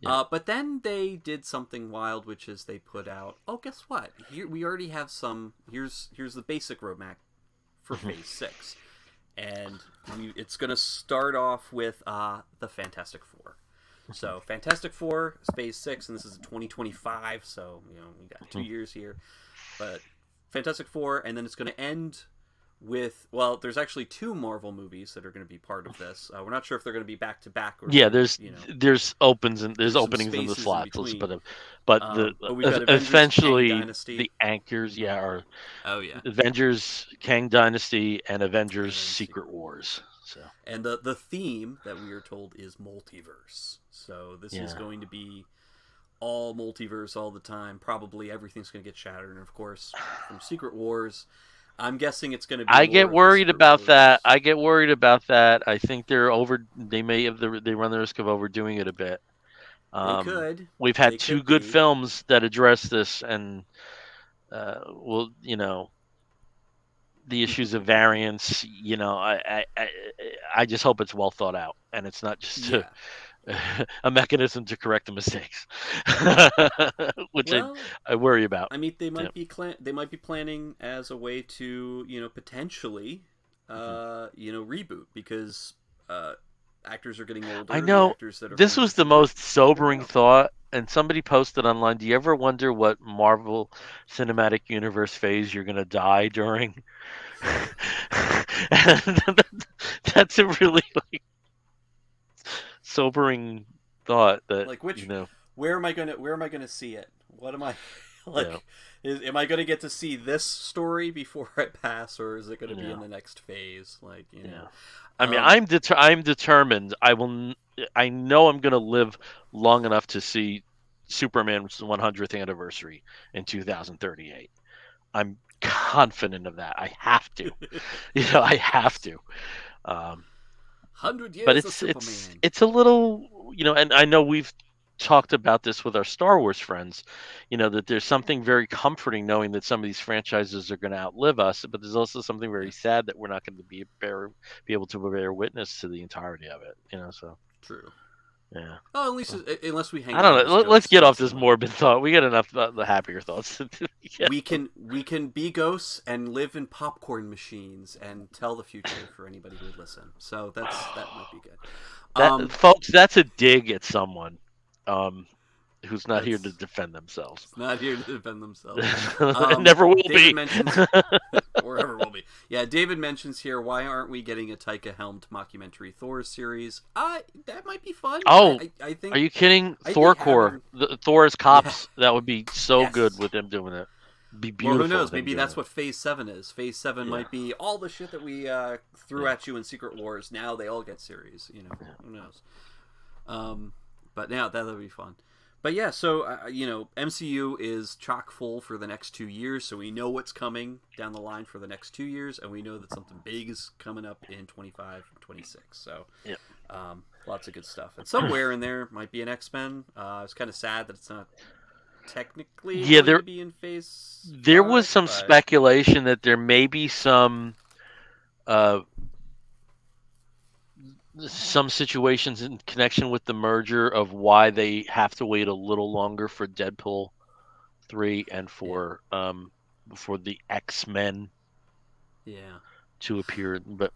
Yeah. But then they did something wild, which is they put out. Oh, guess what? Here we already have some. Here's the basic roadmap for Phase 6. And it's going to start off with the Fantastic Four. So Fantastic Four is Phase 6, and this is 2025, so we got 2 years here. But Fantastic Four, and then it's going to end with, there's actually 2 Marvel movies that are going to be part of this. We're not sure if they're going to be back to back. There's openings in the slots, but eventually the anchors, are Avengers Kang Dynasty and Avengers Secret Wars. So and the theme that we are told is multiverse. So this is going to be all multiverse all the time. Probably everything's going to get shattered, and of course from Secret Wars. I'm guessing it's going to be. I get worried about that. I think they run the risk of overdoing it a bit. They could. We've had 2 good films that address this, and the issues of variance. I just hope it's well thought out, and it's not just a mechanism to correct the mistakes, which I worry about. I mean, they might be planning as a way to potentially reboot, because actors are getting older. I know this was the most sobering thought, and somebody posted online. Do you ever wonder what Marvel Cinematic Universe phase you're going to die during? That's a really sobering thought. That where am I gonna see it? What am I am I gonna get to see this story before I pass, or is it gonna be in the next phase? I mean, I'm determined. I know I'm gonna live long enough to see Superman's 100th anniversary in 2038. I'm confident of that. I have to. I have to. 100 years but of Superman. It's a little, and I know we've talked about this with our Star Wars friends, that there's something very comforting knowing that some of these franchises are going to outlive us, but there's also something very sad that we're not going to be able to bear witness to the entirety of it. So true. Yeah. Oh, at least unless we hang. I don't know. Let's get off this morbid thought. We got enough the happier thoughts. We can be ghosts and live in popcorn machines and tell the future for anybody who would listen. So that might be good. Folks, that's a dig at someone. who's not here to defend themselves. Not here to defend themselves. Never will David be. mentions, or ever will be. Yeah, David mentions here, why aren't we getting a Taika-helmed mockumentary Thor series? That might be fun. Oh, I think. Are you kidding? I Thor think Core, Thor as cops. That would be so good with them doing it. Be beautiful. Well, who knows? Maybe that's what Phase 7 is. Phase 7 might be all the shit that we threw at you in Secret Wars. Now they all get series. Who knows? But now that'll be fun. But yeah, so MCU is chock full for the next 2 years, so we know what's coming down the line for the next 2 years, and we know that something big is coming up in 25 and 26. So lots of good stuff. And somewhere in there might be an X-Men. It's kind of sad that it's not technically going to be in Phase 5. There was some speculation that there may be some situations in connection with the merger of why they have to wait a little longer for Deadpool 3 and for the X-Men to appear, but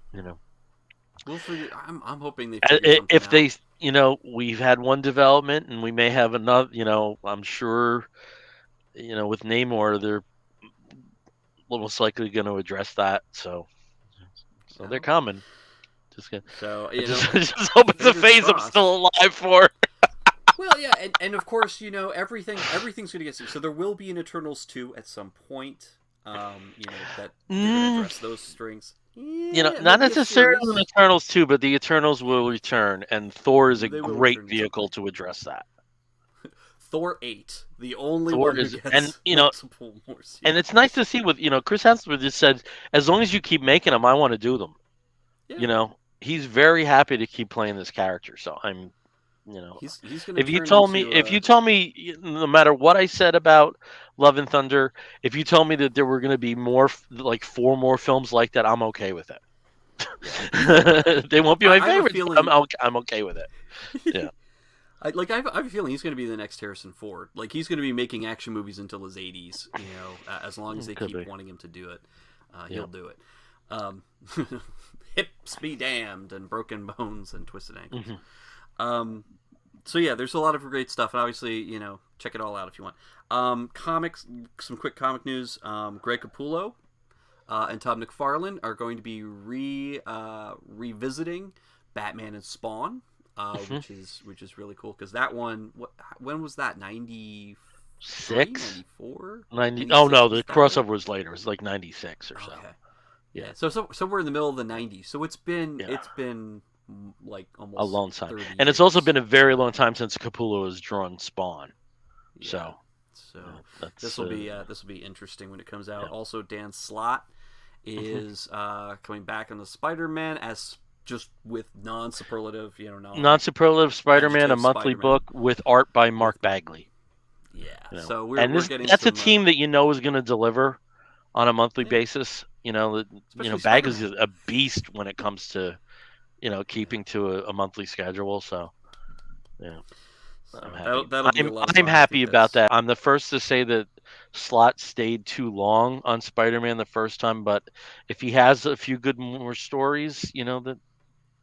we'll figure. I'm hoping they if they out. We've had one development and we may have another. I'm sure with Namor they're most likely going to address that, so they're coming. Just hope it's a phase I'm still alive for. Well, yeah, and of course, everything's going to get so there will be an Eternals 2 at some point. That they're going to address those strings. Not necessarily the Eternals 2, but the Eternals will return, and Thor is a great vehicle to address that. Thor 8, the only one who gets multiple more seasons. And it's nice to see with Chris Hemsworth just said, as long as you keep making them, I want to do them. Yeah. He's very happy to keep playing this character. So I'm, he's gonna if you told me, no matter what I said about Love and Thunder, if you told me that there were going to be more, like 4 more films like that, I'm okay with it. They won't be my favorite. I'm okay with it. Yeah. I have a feeling he's going to be the next Harrison Ford. Like, he's going to be making action movies until his 80s. As long as they keep wanting him to do it, he'll do it. Hips be damned, and broken bones and twisted ankles. Mm-hmm. So yeah, there's a lot of great stuff, and obviously, check it all out if you want. Comics, some quick comic news. Greg Capullo and Todd McFarlane are going to be revisiting Batman and Spawn, which is really cool because that one. When was that? 96, 94, 90. Oh no, the crossover was later. It was like 96 or so. Okay. Yeah, so we're in the middle of the 90s. So it's been like almost a long time, and it's also been a very long time since Capullo has drawn Spawn. Yeah. So this will be interesting when it comes out. Yeah. Also, Dan Slott is coming back on the Spider-Man as just with non-superlative, non-superlative Spider-Man, a monthly book with art by Mark Bagley. Yeah, so that's a team that is going to deliver on a monthly basis. Bag is a beast when it comes to, keeping to a monthly schedule. So, yeah, I'm happy about that. I'm the first to say that Slott stayed too long on Spider-Man the first time, but if he has a few good more stories, that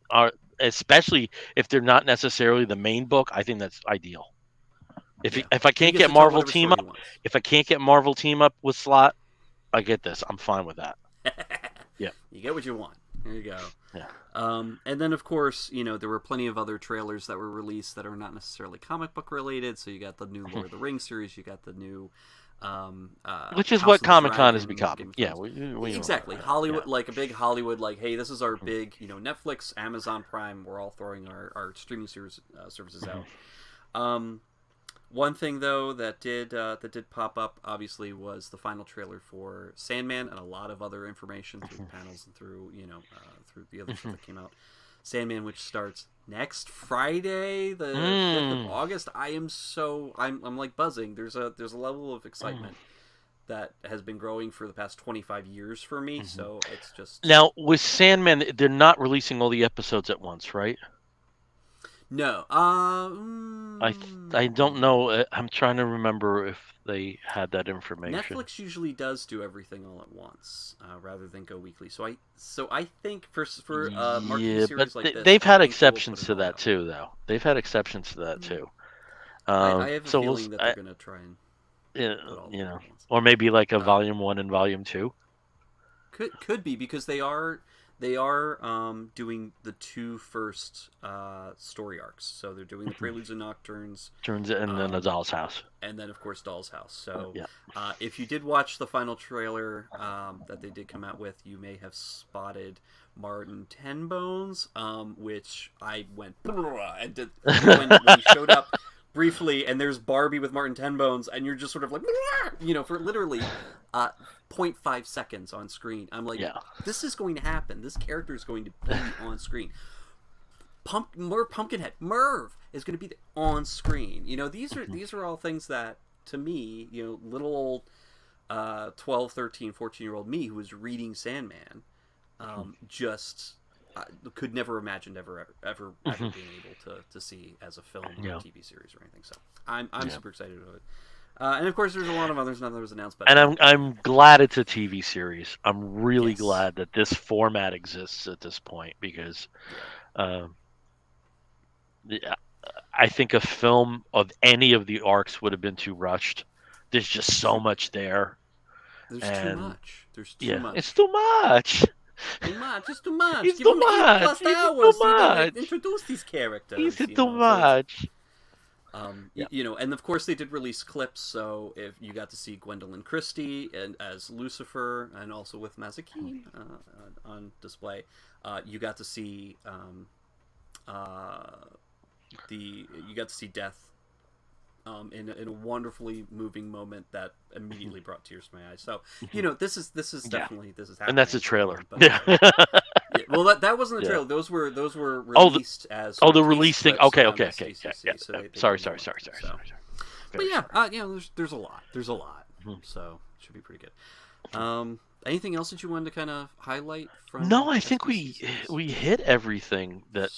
are, especially if they're not necessarily the main book, I think that's ideal. If I can't get Marvel team up with Slott, I get this. I'm fine with that. Yeah, you get what you want. There you go. Yeah. And then of course, there were plenty of other trailers that were released that are not necessarily comic book related. So you got the new Lord of the Rings series. You got the new, which is what Comic-Con has become. Yeah, we exactly. Hollywood, like a big Hollywood, like, hey, this is our big, Netflix, Amazon Prime. We're all throwing our streaming services out. One thing though that did pop up obviously was the final trailer for Sandman and a lot of other information through the panels and through through the other stuff that came out. Sandman, which starts next Friday, the 5th of August. I'm like buzzing. There's a level of excitement that has been growing for the past 25 years for me. So it's just now with Sandman, they're not releasing all the episodes at once, right? No. I don't know. I'm trying to remember if they had that information. Netflix usually does do everything all at once, rather than go weekly. So I think for marketing series like this, they've had exceptions to that too, though. They've had exceptions to that too. I have a feeling that they're going to try and put all the ones. Or maybe like a volume 1 and volume 2. Could be, because they are doing the 2 first story arcs. So they're doing the Preludes and Nocturnes, and then a Doll's House, and then of course Doll's House. So yeah. If you did watch the final trailer that they did come out with, you may have spotted Martin Tenbones, which I went and did, when he showed up briefly, and there's Barbie with Martin Tenbones, and you're just sort of like, for literally 0.5 seconds on screen. I'm like, this is going to happen. This character is going to be on screen. Pumpkinhead, Merv is going to be on screen. These are all things that, to me, little old 12, 13, 14-year-old me who was reading Sandman, just could never imagine ever being able to see as a film or a TV series or anything. So I'm super excited about it. And of course, there's a lot of others that was announced. And I'm glad it's a TV series. I'm really glad that this format exists at this point, because I think a film of any of the arcs would have been too rushed. There's just so much there. There's too much. There's too much. It's too much. Too much. It's too much. It's Give too them much. 8+ hours to introduce these characters. It's too much. And of course they did release clips, so if you got to see Gwendolyn Christie and as Lucifer, and also with Mazikeen on display, you got to see Death in a wonderfully moving moment that immediately brought tears to my eyes. So this is definitely this is happening. And that's a trailer. Well, that wasn't the trailer. Those were released as the release thing. Okay. SDCC, so Sorry. But there's a lot. So it should be pretty good. Anything else that you wanted to kind of highlight from? No, I think we hit everything that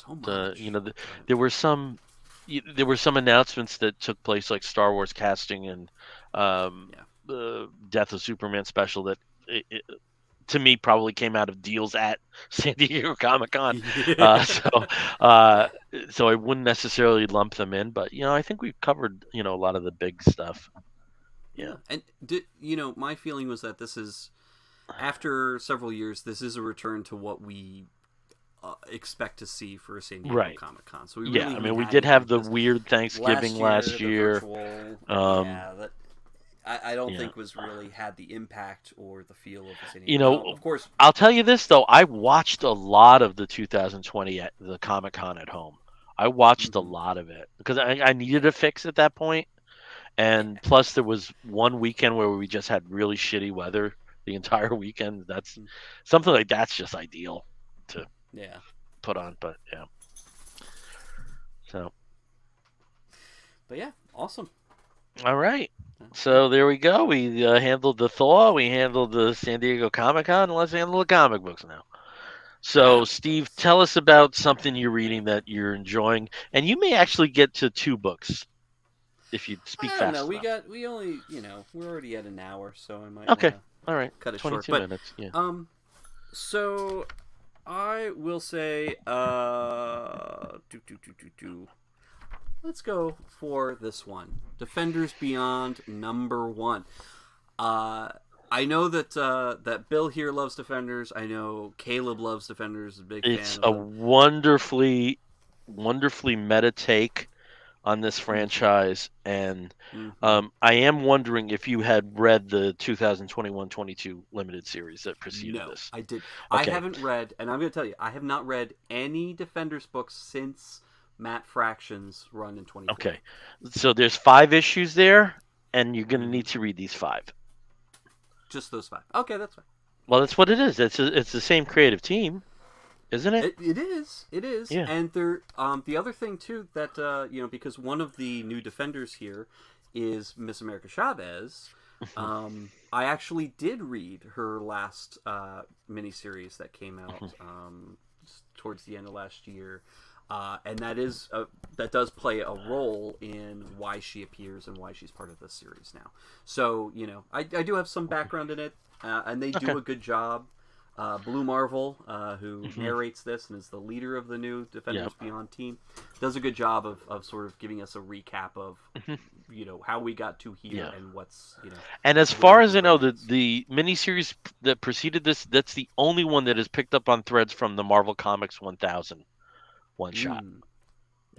there were some announcements that took place, like Star Wars casting and the Death of Superman special that to me probably came out of deals at San Diego Comic-Con. So I wouldn't necessarily lump them in, but I think we've covered a lot of the big stuff. Yeah. And my feeling was that this is, after several years, this is a return to what we expect to see for a San Diego Comic-Con. So we did have the weird Thanksgiving last year. I don't think was really had the impact or the feel of the San Diego. Of course, I'll tell you this though, I watched a lot of the 2020 at the Comic-Con at home. I watched a lot of it because I needed a fix at that point, and plus there was one weekend where we just had really shitty weather the entire weekend. That's something like that's just ideal to put on, but awesome. All right, so there we go. We handled the Thor, we handled the San Diego Comic-Con, and let's handle the comic books now. So Steve, tell us about something you're reading that you're enjoying, and you may actually get to 2 books if you speak fast enough. We only we're already at an hour, so I might all right, cut it 22 short. minutes. So I will say, let's go for this one, Defenders Beyond #1. I know that Bill here loves Defenders. I know Caleb loves Defenders. A big fan. It's a wonderfully meta take on this franchise, and I am wondering if you had read the 2021-22 limited series that preceded this. I did. Okay. I haven't read, and I'm going to tell you, I have not read any Defenders books since Matt Fraction's run in 2020. Okay, so there's 5 issues there, and you're going to need to read these 5. Just those 5. Okay, that's fine. Well, that's what it is. It's the same creative team, isn't it? It is. Yeah. And there, the other thing too that because one of the new Defenders here is Miss America Chavez. I actually did read her last miniseries that came out towards the end of last year. And that does play a role in why she appears and why she's part of this series now. So I do have some background in it, and they do a good job Blue Marvel, who Mm-hmm. narrates this and is the leader of the new Defenders Yep. Beyond team, does a good job of sort of giving us a recap of Mhm. how we got to here Yeah. and what's And as where far as I know, Blue the is. the miniseries that preceded this, that's the only one that is picked up on threads from the Marvel Comics 1000 one shot. Mm,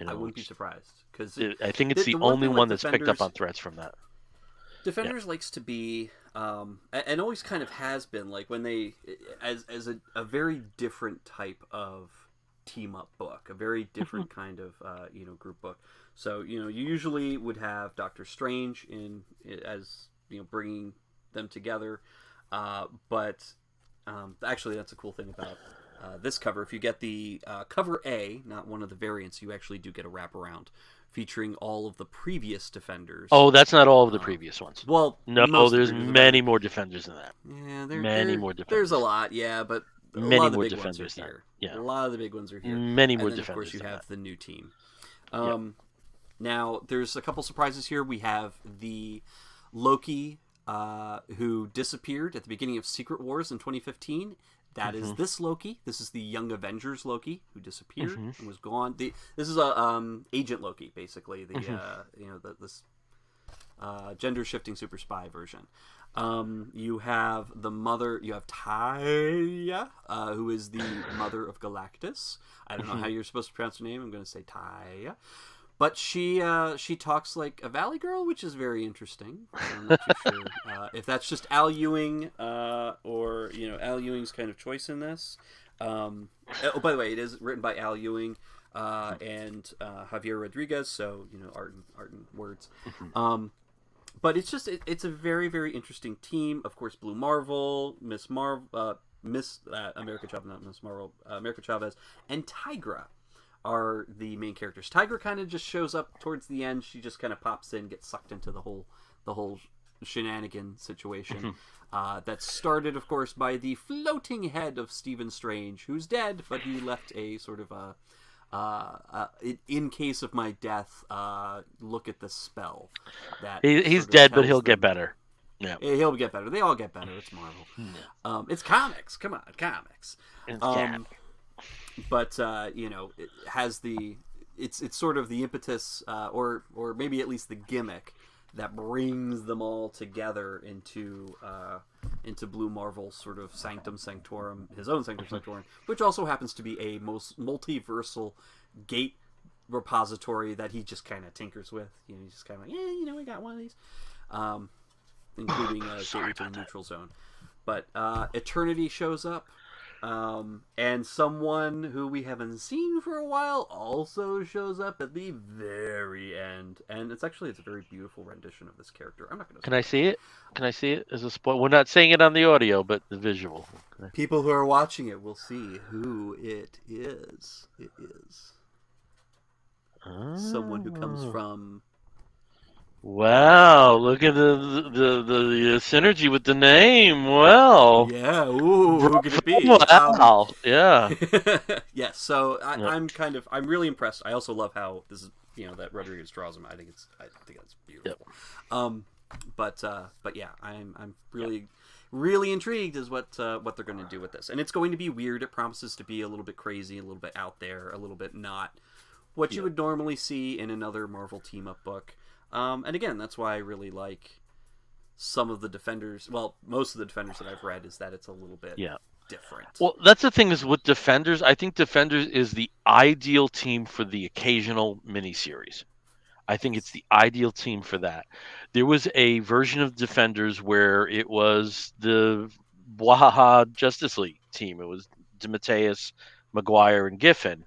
I wouldn't be Which surprised because I think it's the the one only thing with one that's picked up Defenders on threads from that. Yeah. Defenders likes to be, and always kind of has been, like when they, as a very different type of team up book, a very different kind of group book. So you usually would have Doctor Strange in as bringing them together, but actually that's a cool thing about. This cover, if you get the cover A, not one of the variants, you actually do get a wraparound featuring all of the previous Defenders. Oh, that's not all of the previous ones. Well, No, most of the there's previous many more defenders than that. yeah, Many more there's a defenders. lot, yeah, but a lot Many of the more big ones are defenders than here. yeah. A lot of the big ones are here, Many and more then of course defenders you than have that. the new team. Yeah. Now there's a couple surprises here. We have the Loki who disappeared at the beginning of Secret Wars in 2015. That is this Loki. This is the Young Avengers Loki who disappeared and was gone. This is a Agent Loki, basically. This gender shifting super spy version. You have the mother. You have Taya, who is the mother of Galactus. I don't know how you're supposed to pronounce her name. I'm going to say Taya. But she talks like a Valley Girl, which is very interesting. I'm not too sure if that's just Al Ewing or Al Ewing's kind of choice in this. Oh, by the way, it is written by Al Ewing and Javier Rodriguez, so art and words. But it's just it's a very, very interesting team. Of course, Blue Marvel, Miss America Chavez, not Miss Marvel, America Chavez, and Tigra are the main characters. Tigra kind of just shows up towards the end. She just kind of pops in, gets sucked into the whole shenanigan situation. That started, of course, by the floating head of Stephen Strange, who's dead, but he left a sort of in case of my death, look at the spell. That He's dead, but he'll get better. Yeah, he'll get better. They all get better. It's Marvel. It's comics. Come on, comics. But it has it's sort of the impetus, or maybe at least the gimmick that brings them all together into Blue Marvel's sort of sanctum sanctorum, his own sanctum sanctorum, which also happens to be a most multiversal gate repository that he just kind of tinkers with. He's just kind of like, we got one of these, including gateway to the neutral zone. But Eternity shows up. And someone who we haven't seen for a while also shows up at the very end, and it's a very beautiful rendition of this character. I'm not going to. Can I see it? Can I see it as a spoil? We're not saying it on the audio, but the visual. Okay. People who are watching it will see who it is. It is someone who comes from. Wow! Look at the synergy with the name. Well, yeah. Ooh, who could it be? Wow! Yeah. Yes. So I'm really impressed. I also love how this is that Rodriguez draws him. I think that's beautiful. Yep. But yeah, I'm really intrigued as what they're going to do with this, and it's going to be weird. It promises to be a little bit crazy, a little bit out there, a little bit not what you would normally see in another Marvel team up book. And again, that's why I really like some of the Defenders. Well, most of the Defenders that I've read is that it's a little bit different. Well, that's the thing is with Defenders. I think Defenders is the ideal team for the occasional miniseries. I think it's the ideal team for that. There was a version of Defenders where it was the Wahaha Justice League team. It was DeMatteis, Maguire, and Giffen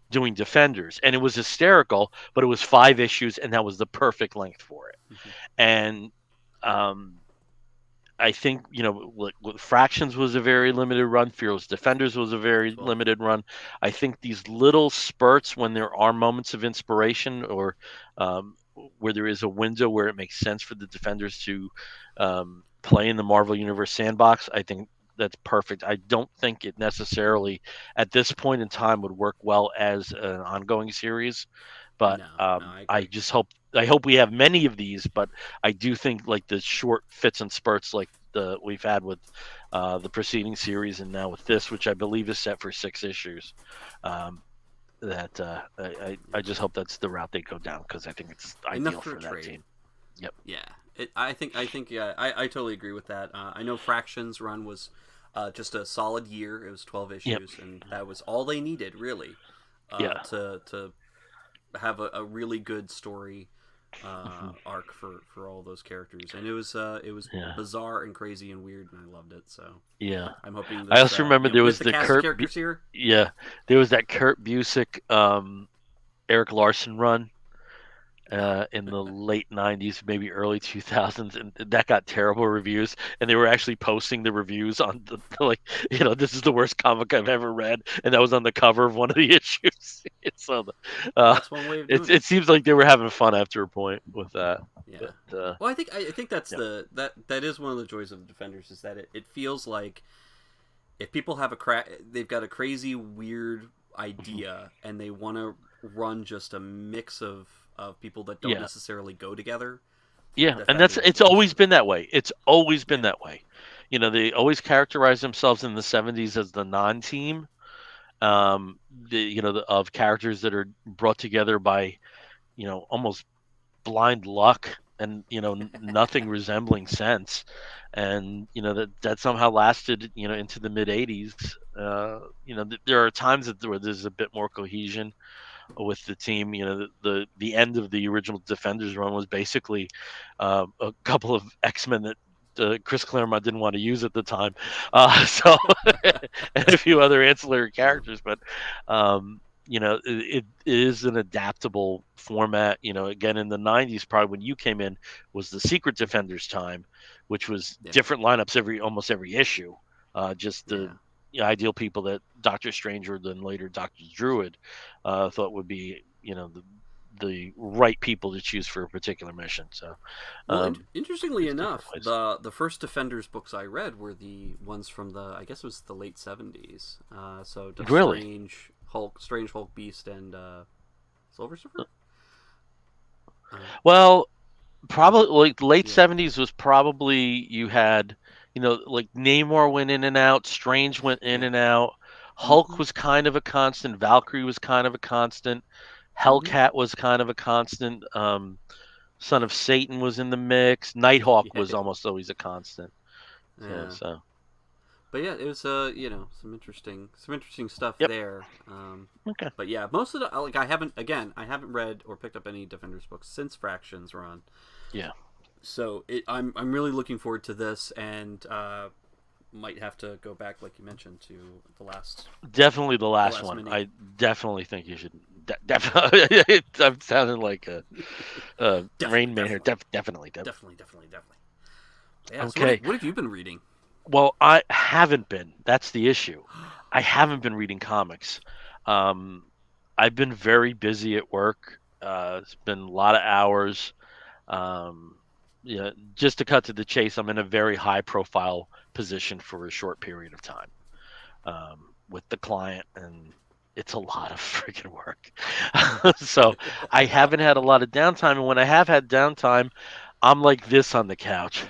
doing Defenders, and it was hysterical, but it was 5 issues, and that was the perfect length for it. And I think Fractions was a very limited run. Fearless Defenders was a very limited run. I think these little spurts, when there are moments of inspiration or where there is a window where it makes sense for the Defenders to play in the Marvel Universe sandbox, I think that's perfect. I don't think it necessarily at this point in time would work well as an ongoing series, but I hope we have many of these. But I do think like the short fits and spurts like we've had with the preceding series, and now with this, which I believe is set for 6 issues. That I just hope that's the route they go down, because I think it's Enough ideal for for a that trade. team. Yep. Yeah, I think yeah, I totally agree with that. I know Fraction's run was just a solid year. It was 12 Yep. issues, and that was all they needed, really, Yeah. to have a really good story Mhm. arc for all those characters. And it was Yeah. bizarre and crazy and weird, and I loved it. So Yeah. I'm hoping I this, also remember there with was the the cast of characters here. Yeah, there was that Kurt Busiek, Eric Larson run in the late 90s, maybe early 2000s, and that got terrible reviews. And they were actually posting the reviews on the, like, this is the worst comic I've ever read. And that was on the cover of one of the issues. So That's one way of doing it it. seems like they were having fun after a point with that. Yeah. But, Well, I think that's yeah. that is one of the joys of Defenders, is that it feels like if people have they've got a crazy weird Mhm. idea and they want to run just a mix of people that don't Yeah. necessarily go together. Yeah, and Defenders it's works. always been that way. It's always been Yeah. that way. They always characterized themselves in the 70s as the non-team, of characters that are brought together by, almost blind luck, and nothing resembling sense. And that somehow lasted, into the mid 80s. There are times where there's a bit more cohesion with the team. The end of the original Defenders run was basically a couple of X-Men that Chris Claremont didn't want to use at the time, so and a few other ancillary characters. But it is an adaptable format. Again, in the 90s, probably when you came in, was the Secret Defenders time, which was Yeah. different lineups almost every issue. Just the Yeah. ideal people that Doctor Strange, or then later Doctor Druid, thought would be, the right people to choose for a particular mission. So, Well, interestingly it's different enough, ways. the first Defenders books I read were the ones from I guess it was the late 70s. So Really? Strange Hulk, Beast, and Silver Surfer. Well, probably like late Yeah. 70s was probably, you had, like Namor went in and out, Strange went in Yeah. and out, Hulk Mm-hmm. was kind of a constant, Valkyrie was kind of a constant, Mm-hmm. Hellcat was kind of a constant, Son of Satan was in the mix, Nighthawk Yeah. was almost always a constant. Yeah, Yeah. so But yeah, it was some interesting stuff yep. there. Okay. But yeah, most of the I haven't read or picked up any Defenders books since Fractions run. Yeah. So I'm really looking forward to this, and might have to go back, like you mentioned, to the last Definitely the last one. mini. I definitely think you should. Definitely, I'm sounding like a Definitely, Rain Man here. definitely, Definitely. definitely. Yeah. So Okay. what have you been reading? Well, I haven't been. That's the issue. I haven't been reading comics. Um, I've been very busy at work. It's been a lot of hours. Um, just to cut to the chase, I'm in a very high profile position for a short period of time, with the client, and it's a lot of freaking work. So I haven't had a lot of downtime, and when I have had downtime, I'm like this on the couch. Yeah.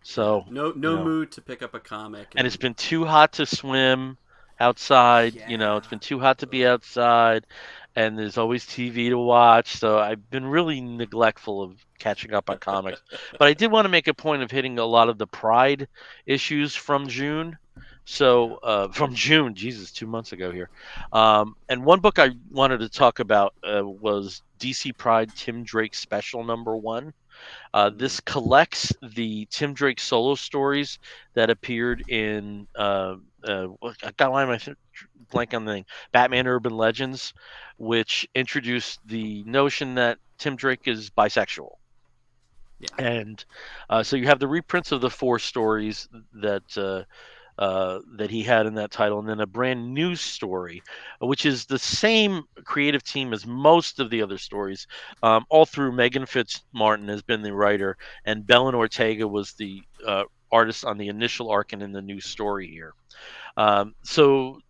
So, No mood to pick up a comic, and it's and been too hot to swim outside. yeah. It's been too hot to be Ugh. outside, and there's always TV to watch. So I've been really neglectful of catching up on comics. But I did want to make a point of hitting a lot of the Pride issues from June. So, Yeah. from June, Jesus, 2 months ago here. And one book I wanted to talk about was DC Pride Tim Drake Special #1. Mm. This collects the Tim Drake solo stories that appeared in I got line my blank on the name, Batman Urban Legends, which introduced the notion that Tim Drake is bisexual. Yeah. And so you have the reprints of the 4 stories that he had in that title, and then a brand new story, which is the same creative team as most of the other stories. All through, Megan Fitzmartin has been the writer, and Belen Ortega was the artist on the initial arc and in the new story here. So,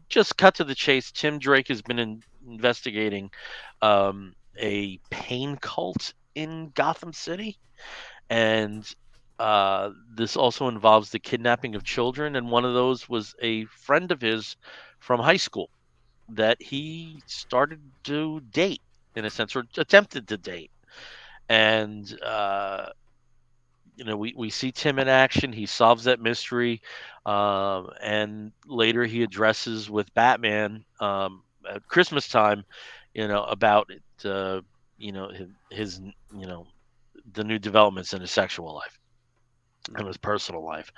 just cut to the chase. Tim Drake has been investigating a pain cult in Gotham City, and This also involves the kidnapping of children, and one of those was a friend of his from high school that he started to date, in a sense, or attempted to date. And we see Tim in action. He solves that mystery, and later he addresses with Batman at Christmas time, about it, his the new developments in his sexual life and his personal life.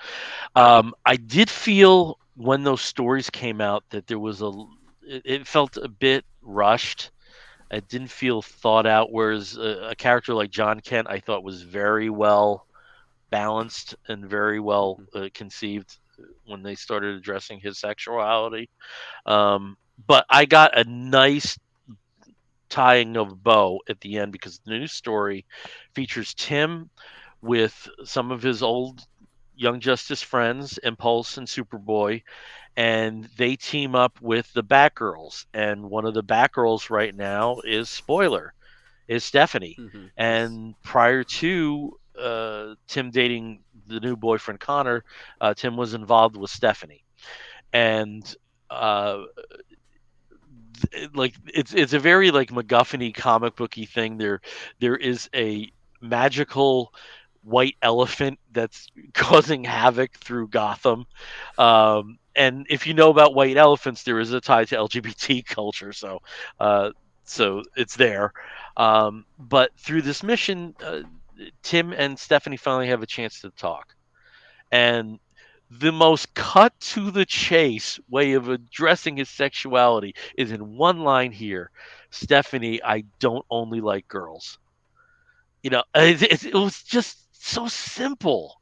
I did feel when those stories came out that it felt a bit rushed. It didn't feel thought out. Whereas a character like John Kent, I thought was very well balanced and very well conceived when they started addressing his sexuality. But I got a nice tying of bow at the end because the new story features Tim with some of his old Young Justice friends, Impulse and Superboy, and they team up with the Batgirls. And one of the Batgirls right now is Stephanie. Yes. And prior to Tim dating the new boyfriend Connor, Tim was involved with Stephanie, and uh, it's a very like MacGuffin-y comic booky thing. There is a magical white elephant that's causing havoc through Gotham. And if you know about white elephants, there is a tie to LGBT culture, uh, so it's there. But through this mission, Tim and Stephanie finally have a chance to talk, and the most cut to the chase way of addressing his sexuality is in one line here: Stephanie, I don't only like girls. It was just so simple.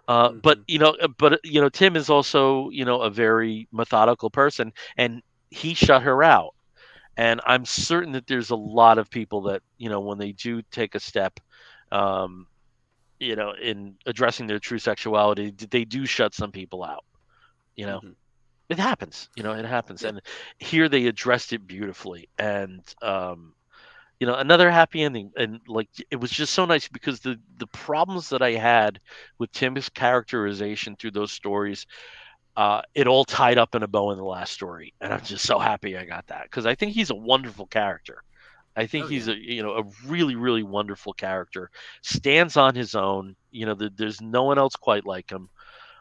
But Mm-hmm. Tim is also a very methodical person, and he shut her out. And I'm certain that there's a lot of people that when they do take a step, um, in addressing their true sexuality, they do shut some people out. You know, Mm-hmm. it happens. It happens, Yeah. and here they addressed it beautifully. And another happy ending, and like it was just so nice because the problems that I had with Tim's characterization through those stories, it all tied up in a bow in the last story, and I'm just so happy I got that because I think he's a wonderful character. I think Oh he's yeah. a really really wonderful character. Stands on his own. There's no one else quite like him.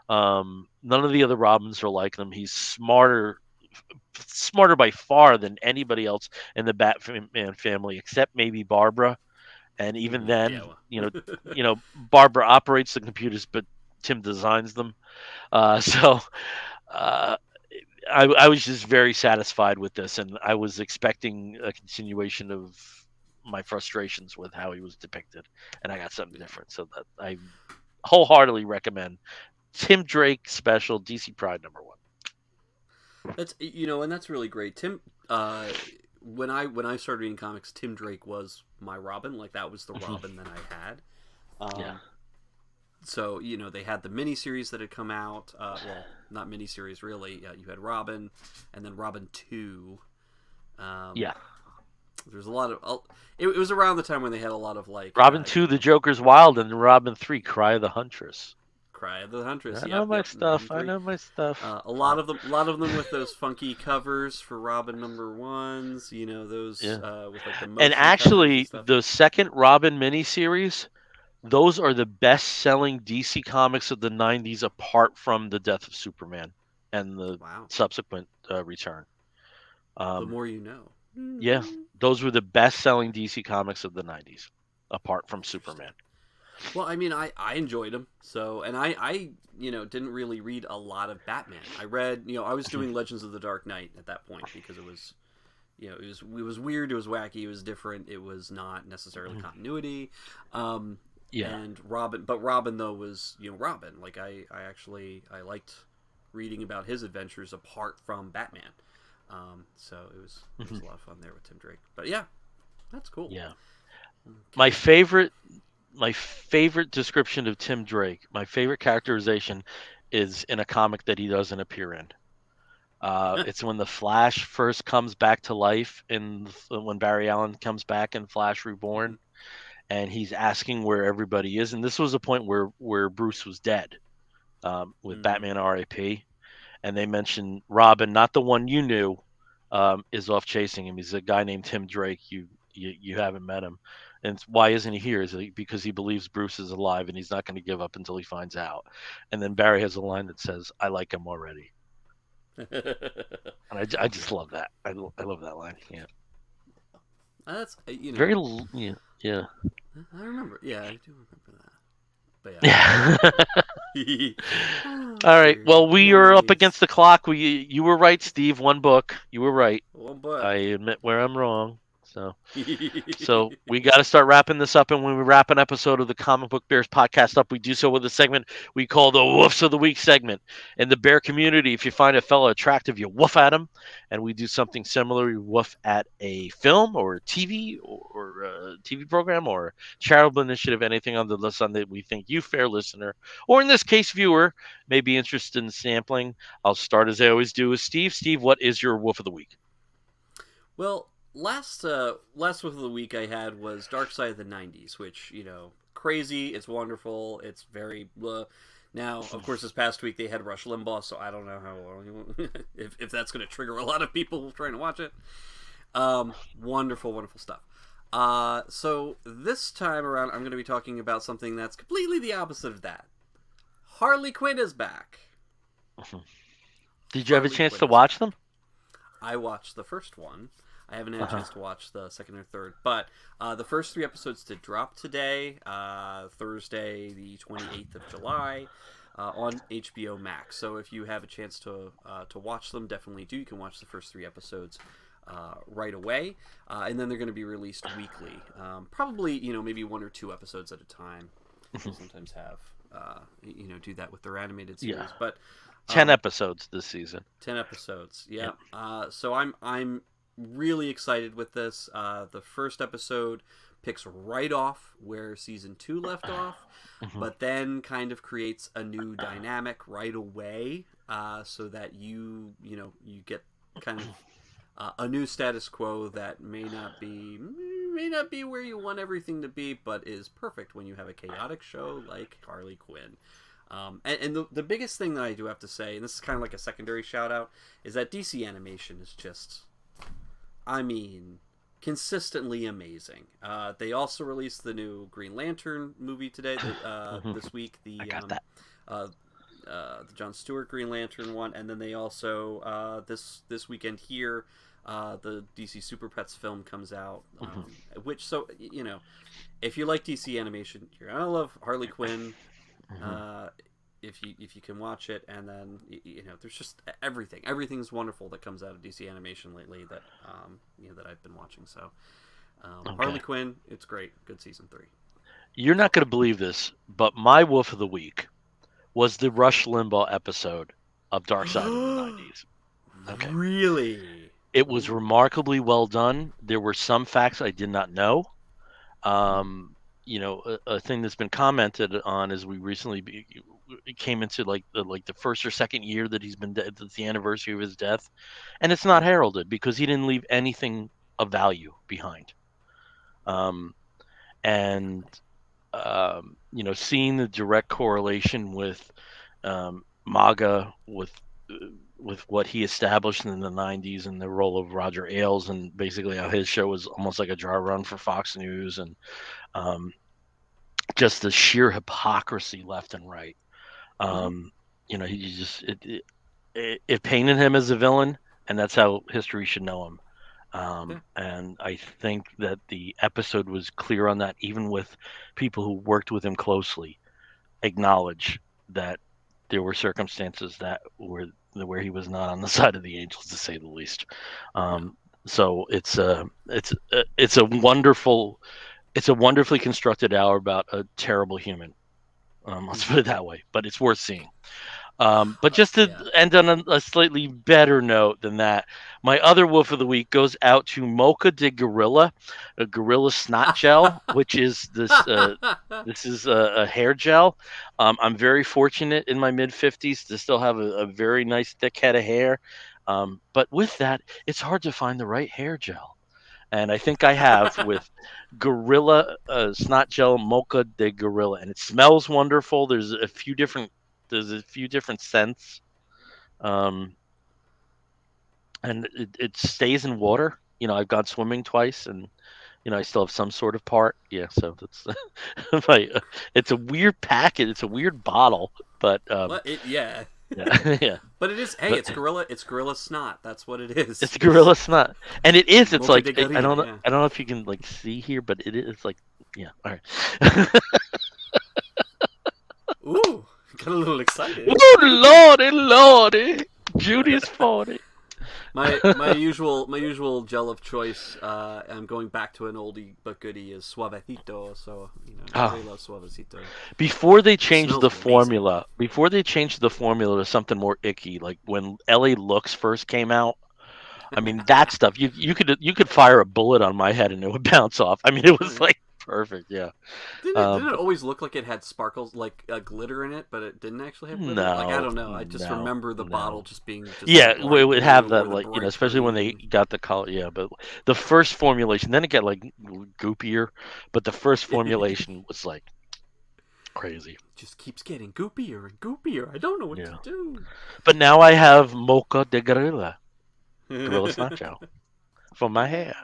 None of the other Robins are like him. He's smarter by far than anybody else in the Batman family, except maybe Barbara. And even then, Yeah. Well. Barbara operates the computers, but Tim designs them. So uh, I was just very satisfied with this, and I was expecting a continuation of my frustrations with how he was depicted, and I got something Yeah. different. So that I wholeheartedly recommend Tim Drake special DC Pride #1. And that's really great. Tim, uh, when I started reading comics, Tim Drake was my Robin. Like that was the Mhm. Robin that I had. Yeah, So they had the miniseries that had come out. Well, not miniseries really. You had Robin, and then Robin 2. Um, yeah. there's a lot of. It was around the time when they had a lot of like, Robin 2, The Joker's Wild, and Robin 3, Cry of the Huntress. Cry of the Huntress. I know Yep, my yep. Robin stuff. I 3. know my stuff. A lot of them, with those funky covers for Robin #1s. Those Yeah. with like the And motion covers and actually, stuff. the second Robin miniseries, those are the best-selling DC comics of the '90s, apart from the Death of Superman and the Wow. subsequent return. The Um, more you know. yeah, those were the best-selling DC comics of the '90s, apart from Interesting. Superman. Well, I mean, I enjoyed them. So, and I didn't really read a lot of Batman. I read, I was doing Legends of the Dark Knight at that point because it was, it was weird, it was wacky, it was different, it was not necessarily continuity. Um, Yeah. and Robin though was Robin. Like I liked reading about his adventures apart from Batman. So it was a lot of fun there with Tim Drake. But yeah, that's cool. Yeah. My Okay. favorite my favorite description of Tim Drake, my favorite characterization is in a comic that he doesn't appear in. It's when the Flash first comes back to life when Barry Allen comes back in Flash Reborn, and he's asking where everybody is. And this was a point where Bruce was dead, with Batman R.I.P. And they mentioned Robin, not the one you knew, is off chasing him. He's a guy named Tim Drake. You haven't met him. And why isn't he here? Is it because he believes Bruce is alive and he's not going to give up until he finds out? And then Barry has a line that says, "I like him already." And I just love that. I love that line. Yeah. That's Very yeah. I remember. Yeah, I do remember that. But yeah. All right. Well, we are up against the clock. You were right, Steve. One book. You were right. One book. I admit where I'm wrong. So we got to start wrapping this up. And when we wrap an episode of the Comic Book Bears podcast up, we do so with a segment we call the Woofs of the Week segment. In the bear community, if you find a fellow attractive, you woof at him. And we do something similar. We woof at a film or TV or a TV program or charitable initiative, anything on the list on that we think you, fair listener, or in this case, viewer, may be interested in sampling. I'll start as I always do with Steve. Steve, what is your Woof of the Week? Well, last Woof of the Week I had was Dark Side of the '90s, which crazy. It's wonderful. It's very Now, of course, this past week they had Rush Limbaugh, so I don't know how if that's going to trigger a lot of people trying to watch it. Wonderful, wonderful stuff. So this time around, I'm going to be talking about something that's completely the opposite of that. Harley Quinn is back. Did you have a chance to watch them? I watched the first one. I haven't had a chance to watch the second or third, but the first 3 episodes did drop today, Thursday, the 28th of July, on HBO Max. So if you have a chance to watch them, definitely do. You can watch the first 3 episodes right away, and then they're going to be released weekly. Probably, maybe 1 or 2 episodes at a time. They'll sometimes have, do that with their animated series, Yeah. but 10 episodes this season. 10 episodes, yeah. So I'm really excited with this. The first episode picks right off where season 2 left off, but then kind of creates a new dynamic right away, so that you get kind of a new status quo that may not be where you want everything to be, but is perfect when you have a chaotic show like Harley Quinn. And the biggest thing that I do have to say, and this is kind of like a secondary shout out, is that DC animation is just, consistently amazing. They also released the new Green Lantern movie today, this week. I got that. The Jon Stewart Green Lantern one, and then they also this weekend here, the DC Super Pets film comes out, which if you like DC animation, you're gonna love Harley Quinn. If you can watch it, and then there's just everything's wonderful that comes out of DC animation lately that that I've been watching. So Harley Quinn, it's great. Good season 3. You're not going to believe this, but my Woof of the Week was the Rush Limbaugh episode of Dark Side of the '90s. Okay. Really? It was remarkably well done. There were some facts I did not know. A thing that's been commented on is we recently came into like the first or second year that he's been dead. It's the anniversary of his death, and it's not heralded because he didn't leave anything of value behind. Seeing the direct correlation with MAGA with what he established in the '90s and the role of Roger Ailes, and basically how his show was almost like a dry run for Fox News, and just the sheer hypocrisy left and right. He just it painted him as a villain, and that's how history should know him. And I think that the episode was clear on that, even with people who worked with him closely, acknowledge that there were circumstances that were where he was not on the side of the angels, to say the least. So it's a wonderfully constructed hour about a terrible human. Let's put it that way, but it's worth seeing. But just to end on a slightly better note than that, my other Woof of the Week goes out to Mocha de Gorilla, a Gorilla Snot Gel, which is this. This is a hair gel. I'm very fortunate in my mid-50s to still have a very nice thick head of hair. But with that, it's hard to find the right hair gel. and I think I have with Gorilla Snot Gel Mocha de Gorilla, and it smells wonderful. There's a few different scents, um, and it stays in water. I've gone swimming twice, and I still have some sort of part. Yeah, so that's my. It's a weird packet. It's a weird bottle, but Yeah. yeah, yeah. But it is. Hey, But it's gorilla snot. That's what it is. it's Gorilla Snot, and it is. It's Mocha like de I gorilla. don't know. Yeah. I don't know if you can like see here, but it is like yeah. All right. Ooh, got a little excited. Oh lordy, lordy, Judy's 40. My usual gel of choice. I'm going back to an oldie but goodie is Suavecito. So I Oh, really love Suavecito. before they It changed smells the amazing. formula, before they changed the formula to something more icky, like when LA Looks first came out. I mean, that stuff you could fire a bullet on my head and it would bounce off. I mean, it Oh was yeah. like perfect. Yeah. Didn't it But always look like it had sparkles, like glitter in it, but it didn't actually have glitter? Like I no, don't know. I just no, remember the bottle no. just being just the Yeah, we bright would have blue that or the like bright especially when they green. got the color. Yeah, but the first formulation, then it got like goopier, but the first formulation was like crazy. Just keeps getting goopier and goopier. I don't know what to Yeah. do. But now I have Mocha de Gorilla Nacho for my hair.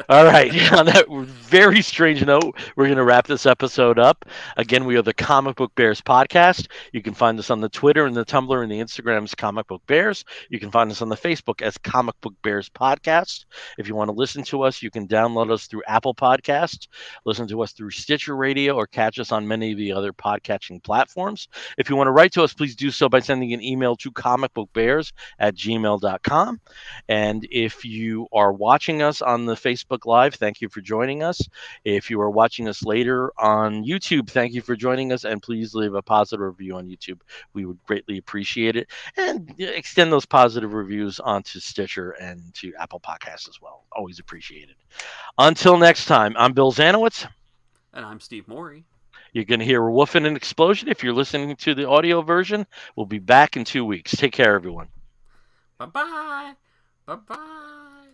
All right. On that very strange note, we're going to wrap this episode up. Again, we are the Comic Book Bears podcast. You can find us on the Twitter and the Tumblr and the Instagrams Comic Book Bears. You can find us on the Facebook as Comic Book Bears Podcast. If you want to listen to us, you can download us through Apple Podcasts, listen to us through Stitcher Radio, or catch us on many of the other podcatching platforms. If you want to write to us, please do so by sending an email to comicbookbears@gmail.com. And if you are watching us on the Facebook Live, thank you for joining us. If you are watching us later on YouTube, thank you for joining us. And please leave a positive review on YouTube. We would greatly appreciate it. And extend those positive reviews onto Stitcher and to Apple Podcasts as well. Always appreciated. Until next time, I'm Bill Zanowitz. And I'm Steve Morey. You're going to hear a woof and an explosion. If you're listening to the audio version, we'll be back in 2 weeks. Take care, everyone. Bye bye. Bye bye.